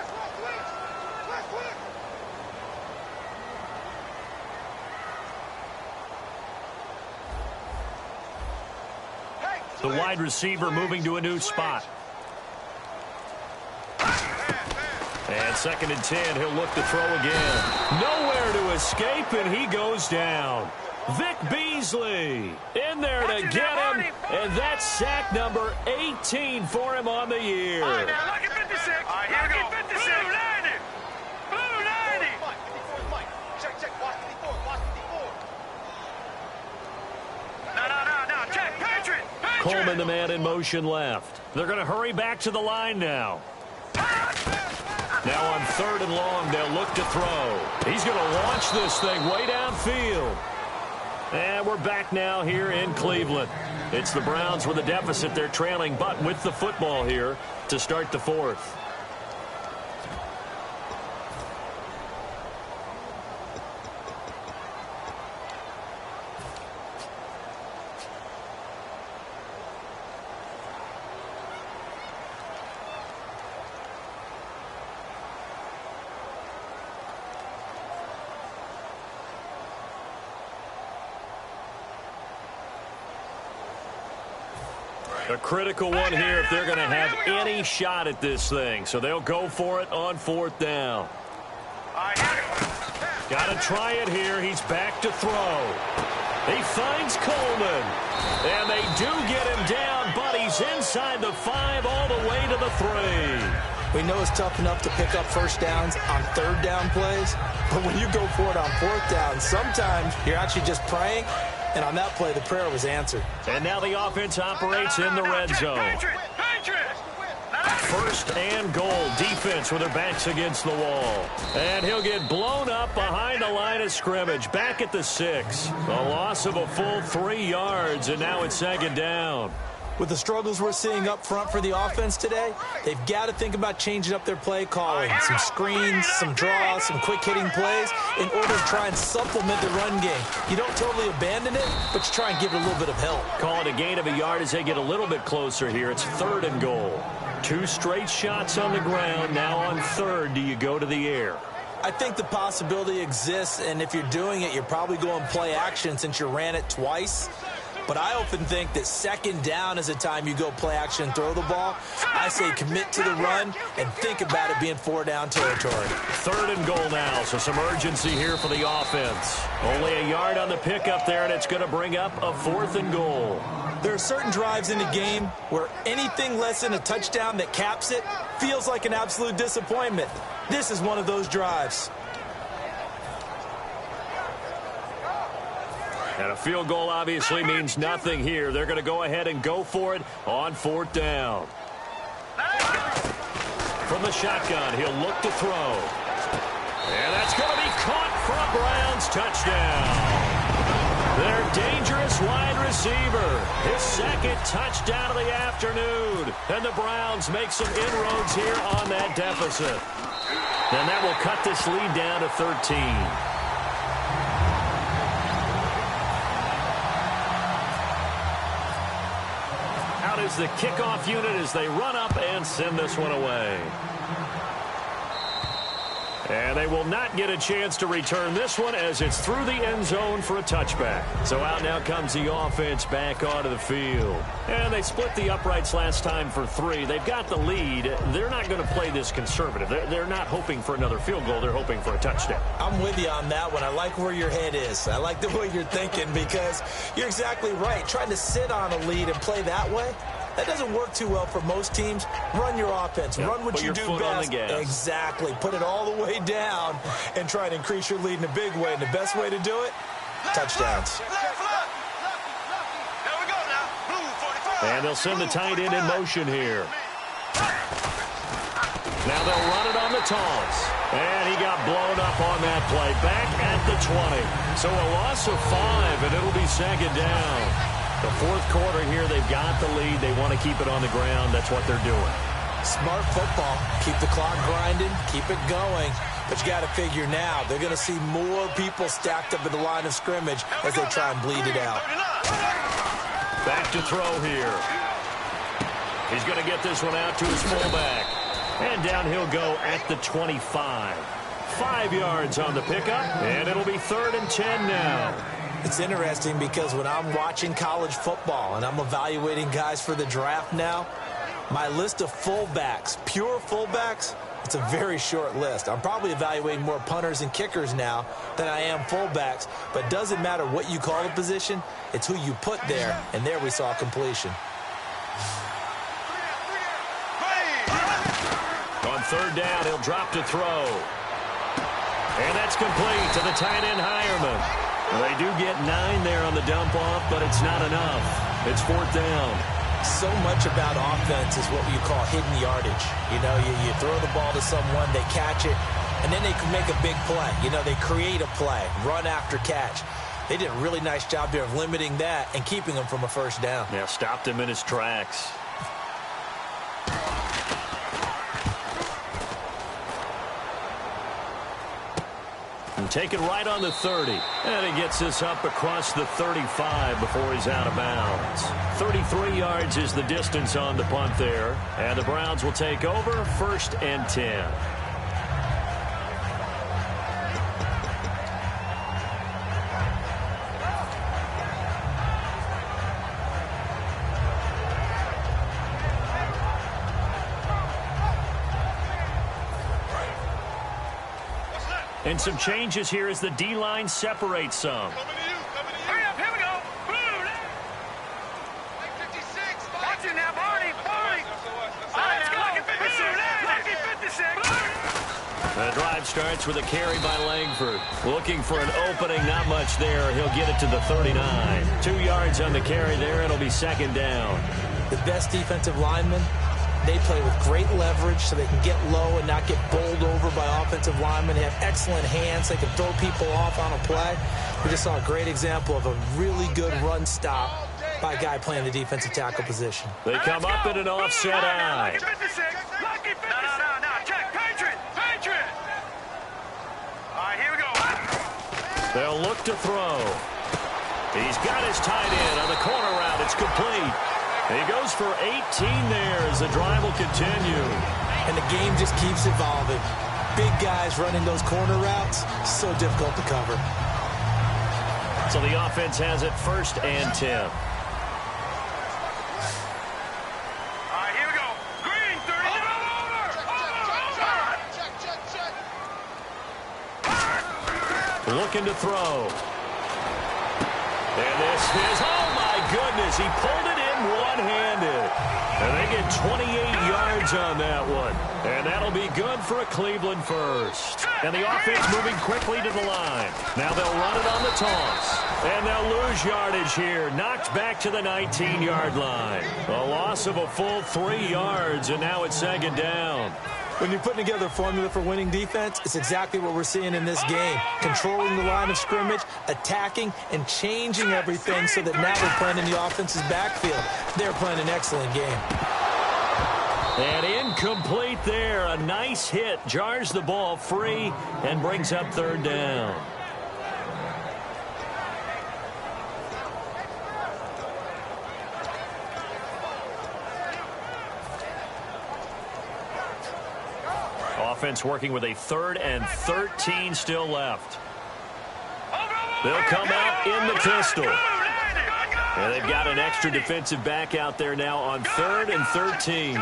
[SPEAKER 2] The wide receiver moving to a new spot. And 2nd and 10, he'll look to throw again. Nowhere to escape, and he goes down. Vic Beasley in there to get him, and that's sack number 18 for him on the year.
[SPEAKER 4] All right, now, look at 56. All right, here we go. 56. Blue 90. Blue 90. Mike. Check. Watch 54. No. Check. Patriot.
[SPEAKER 2] Coleman, the man in motion left. They're going to hurry back to the line now. Now on 3rd and long, they'll look to throw. He's going to launch this thing way downfield. And we're back now here in Cleveland. It's the Browns with a deficit. They're trailing, but with the football here to start the 4th. A critical one here if they're going to have any shot at this thing. So they'll go for it on 4th down. Got to try it here. He's back to throw. He finds Coleman. And they do get him down, but he's inside the 5 all the way to the 3.
[SPEAKER 3] We know it's tough enough to pick up first downs on 3rd down plays, but when you go for it on 4th down, sometimes you're actually just praying. And on that play, the prayer was answered.
[SPEAKER 2] And now the offense operates in the red zone.
[SPEAKER 4] Patriot.
[SPEAKER 2] 1st and goal. Defense with their backs against the wall. And he'll get blown up behind the line of scrimmage. Back at the 6. A loss of a full 3 yards, and now it's 2nd down.
[SPEAKER 3] With the struggles we're seeing up front for the offense today, they've got to think about changing up their play calling. Some screens, some draws, some quick-hitting plays in order to try and supplement the run game. You don't totally abandon it, but you try and give it a little bit of help.
[SPEAKER 2] Call it a gain of a yard as they get a little bit closer here. It's 3rd and goal. 2 straight shots on the ground. Now on 3rd, do you go to the air?
[SPEAKER 3] I think the possibility exists, and if you're doing it, you're probably going play action since you ran it twice. But I often think that 2nd down is a time you go play action and throw the ball. I say commit to the run and think about it being 4-down territory.
[SPEAKER 2] 3rd and goal now, so some urgency here for the offense. Only a yard on the pickup there, and it's going to bring up a 4th and goal.
[SPEAKER 3] There are certain drives in the game where anything less than a touchdown that caps it feels like an absolute disappointment. This is one of those drives.
[SPEAKER 2] And a field goal obviously means nothing here. They're going to go ahead and go for it on 4th down. From the shotgun, he'll look to throw. And that's going to be caught for a Browns touchdown. Their dangerous wide receiver. His second touchdown of the afternoon. And the Browns make some inroads here on that deficit. And that will cut this lead down to 13. Out is the kickoff unit as they run up and send this one away. And they will not get a chance to return this one as it's through the end zone for a touchback. So out now comes the offense back onto the field. And they split the uprights last time for 3. They've got the lead. They're not going to play this conservative. They're not hoping for another field goal. They're hoping for a touchdown.
[SPEAKER 3] I'm with you on that one. I like where your head is. I like the way you're thinking because you're exactly right. Trying to sit on a lead and play that way, that doesn't work too well for most teams. Run your offense.
[SPEAKER 2] Yep.
[SPEAKER 3] Run what you do best. Exactly. Put it all the way down and try to increase your lead in a big way. And the best way to do it, touchdowns.
[SPEAKER 2] And they'll send the tight end in motion here. Now they'll run it on the toss. And he got blown up on that play. Back at the 20. So a loss of 5, and it'll be second down. The fourth quarter here, they've got the lead. They want to keep it on the ground. That's what they're doing.
[SPEAKER 3] Smart football. Keep the clock grinding. Keep it going. But you got to figure now, they're going to see more people stacked up at the line of scrimmage as they try and bleed it out.
[SPEAKER 2] Back to throw here. He's going to get this one out to his fullback. And down he'll go at the 25. 5 yards on the pickup, and it'll be 3rd and 10 now.
[SPEAKER 3] It's interesting because when I'm watching college football and I'm evaluating guys for the draft now, my list of fullbacks, pure fullbacks, it's a very short list. I'm probably evaluating more punters and kickers now than I am fullbacks, but it doesn't matter what you call the position, it's who you put there, and there we saw completion.
[SPEAKER 2] On 3rd down, he'll drop to throw. And that's complete to the tight end Hireman. They do get 9 there on the dump-off, but it's not enough. It's 4th down.
[SPEAKER 3] So much about offense is what you call hidden yardage. You know, you throw the ball to someone, they catch it, and then they can make a big play. You know, they create a play, run after catch. They did a really nice job there of limiting that and keeping him from a first down.
[SPEAKER 2] Yeah, stopped him in his tracks. Taken right on the 30. And he gets this up across the 35 before he's out of bounds. 33 yards is the distance on the punt there. And the Browns will take over 1st and 10. And some changes here as the D-line separates some.
[SPEAKER 4] Hurry up, here we go. Boom. 56. Watch it now, Barney. All right, lucky 56.
[SPEAKER 2] The drive starts with a carry by Langford. Looking for an opening, not much there. He'll get it to the 39. 2 yards on the carry there. It'll be 2nd down.
[SPEAKER 3] The best defensive linemen, they play with great leverage so they can get low and not get bowled over by offensive linemen. They have excellent hands. They can throw people off on a play. We just saw a great example of a really good run stop by a guy playing the defensive tackle position.
[SPEAKER 2] They come up in an offset eye.
[SPEAKER 4] Lucky 56. No. Check. Patriot. All right, here we go.
[SPEAKER 2] They'll look to throw. He's got his tight end on the corner route. It's complete. He goes for 18 there as the drive will continue.
[SPEAKER 3] And the game just keeps evolving. Big guys running those corner routes, so difficult to cover.
[SPEAKER 2] So the offense has it 1st and 10.
[SPEAKER 4] All right, here we go. Green, 30. Over.
[SPEAKER 2] Looking to throw. And this is, oh my goodness, he pulled it in one-handed. And they get 28 yards on that one. And that'll be good for a Cleveland first. And the offense moving quickly to the line. Now they'll run it on the toss. And they'll lose yardage here. Knocked back to the 19-yard line. A loss of a full 3 yards, and now it's 2nd down.
[SPEAKER 3] When you're putting together a formula for winning defense, it's exactly what we're seeing in this game. Controlling the line of scrimmage, attacking, and changing everything so that now we're playing in the offense's backfield. They're playing an excellent game.
[SPEAKER 2] And incomplete there. A nice hit. Jars the ball free and brings up third down. Offense working with a 3rd and 13 still left. They'll come out in the pistol. And they've got an extra defensive back out there now on 3rd and 13.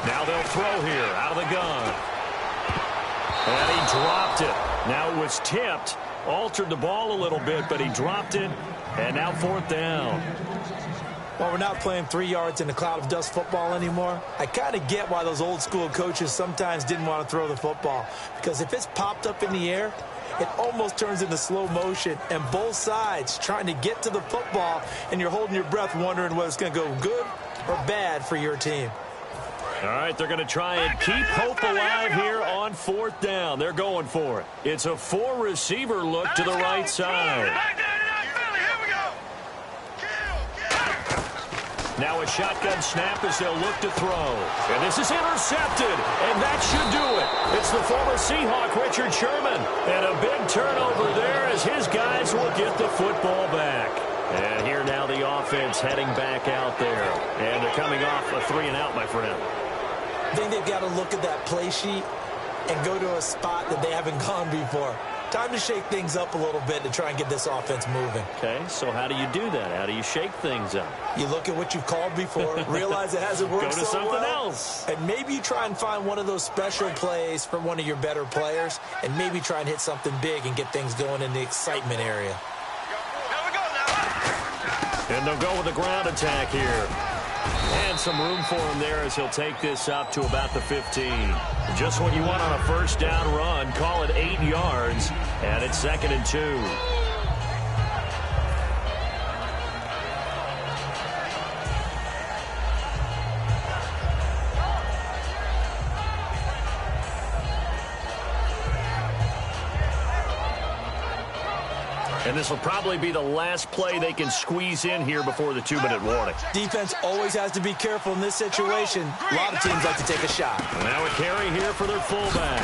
[SPEAKER 2] Now they'll throw here out of the gun. And he dropped it. Now it was tipped. Altered the ball a little bit, but he dropped it. And now 4th down.
[SPEAKER 3] Well, we're not playing 3 yards in a cloud of dust football anymore. I kind of get why those old school coaches sometimes didn't want to throw the football. Because if it's popped up in the air, it almost turns into slow motion. And both sides trying to get to the football, and you're holding your breath wondering whether it's going to go good or bad for your team.
[SPEAKER 2] All right, they're going to try and keep hope alive here on 4th down. They're going for it. It's a 4-receiver look to the right side. Now a shotgun snap as they'll look to throw. And this is intercepted, and that should do it. It's the former Seahawk, Richard Sherman. And a big turnover there as his guys will get the football back. And here now the offense heading back out there. And they're coming off a 3-and-out, my friend.
[SPEAKER 3] I think they've got to look at that play sheet and go to a spot that they haven't gone before. Time to shake things up a little bit to try and get this offense moving.
[SPEAKER 2] Okay, so how do you do that? How do you shake things up?
[SPEAKER 3] You look at what you've called before, realize it hasn't worked
[SPEAKER 2] so well. Go to something else.
[SPEAKER 3] And maybe you try and find one of those special plays for one of your better players, and maybe try and hit something big and get things going in the excitement area.
[SPEAKER 2] And they'll go with a ground attack here. And some room for him there as he'll take this up to about the 15. Just what you want on a 1st down run. Call it 8 yards. And it's 2nd and 2. And this will probably be the last play they can squeeze in here before the 2-minute warning.
[SPEAKER 3] Defense always has to be careful in this situation. A lot of teams like to take a shot.
[SPEAKER 2] Now a carry here for their fullback.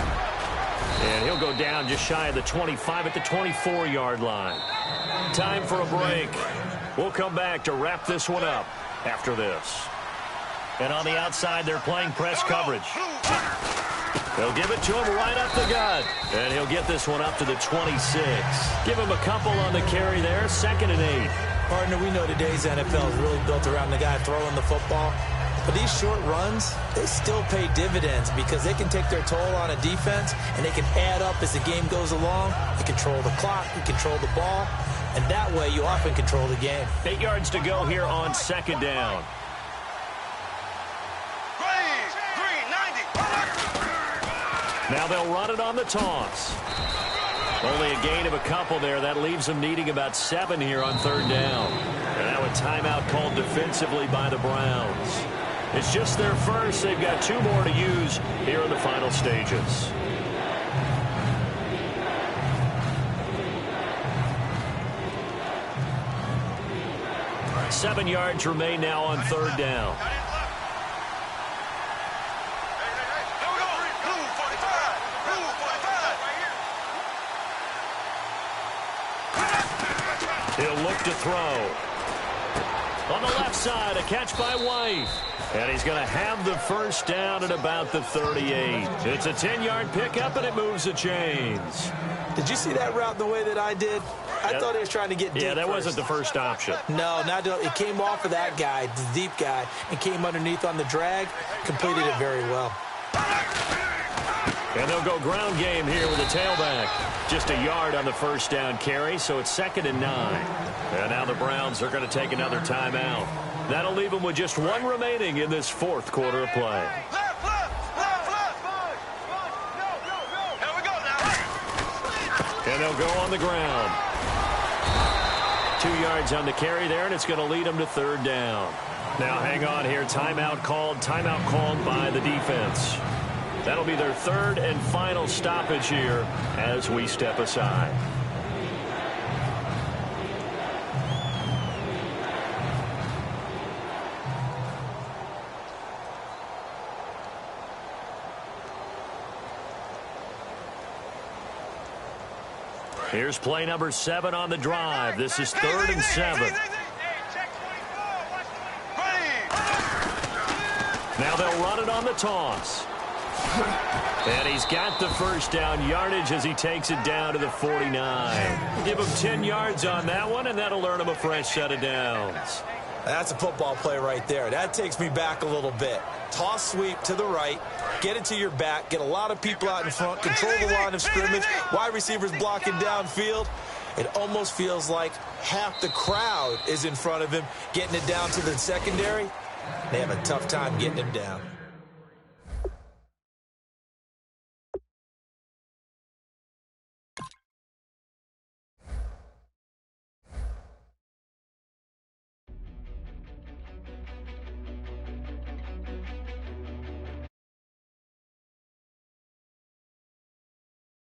[SPEAKER 2] And he'll go down just shy of the 25 at the 24-yard line. Time for a break. We'll come back to wrap this one up after this. And on the outside, they're playing press coverage. They'll give it to him right up the gut. And he'll get this one up to the 26. Give him a couple on the carry there. 2nd and 8.
[SPEAKER 3] Partner, we know today's NFL is really built around the guy throwing the football. But these short runs, they still pay dividends because they can take their toll on a defense and they can add up as the game goes along. You control the clock, you control the ball, and that way you often control the game.
[SPEAKER 2] 8 yards to go here on 2nd down. Now they'll run it on the toss. Only a gain of a couple there. That leaves them needing about 7 here on 3rd down. And now a timeout called defensively by the Browns. It's just their first. They've got 2 more to use here in the final stages. Seven yards remain now on 3rd down. He'll look to throw. On the left side, a catch by White. And he's going to have the 1st down at about the 38. It's a 10-yard pickup, and it moves the chains.
[SPEAKER 3] Did you see that route the way that I did? I thought he was trying to get deep.
[SPEAKER 2] Yeah, that
[SPEAKER 3] first.
[SPEAKER 2] wasn't the first option.
[SPEAKER 3] No, it came off of that guy, the deep guy, and came underneath on the drag. Completed it very well.
[SPEAKER 2] And they'll go ground game here with a tailback. Just a yard on the 1st down carry, so it's 2nd and 9. And now the Browns are going to take another timeout. That'll leave them with just 1 remaining in this 4th quarter of play. And they'll go on the ground. 2 yards on the carry there, and it's going to lead them to 3rd down. Now hang on here. Timeout called by the defense. That'll be their third and final stoppage here as we step aside. Here's play number 7 on the drive. This is 3rd and 7. Now they'll run it on the toss. And he's got the first down yardage as he takes it down to the 49. Give him 10 yards on that one, and that'll earn him a fresh set of downs.
[SPEAKER 3] That's a football play right there. That takes me back a little bit. Toss sweep to the right, get it to your back, get a lot of people out in front, control the line of scrimmage, wide receivers blocking downfield. It almost feels like half the crowd is in front of him, getting it down to the secondary. They have a tough time getting him down.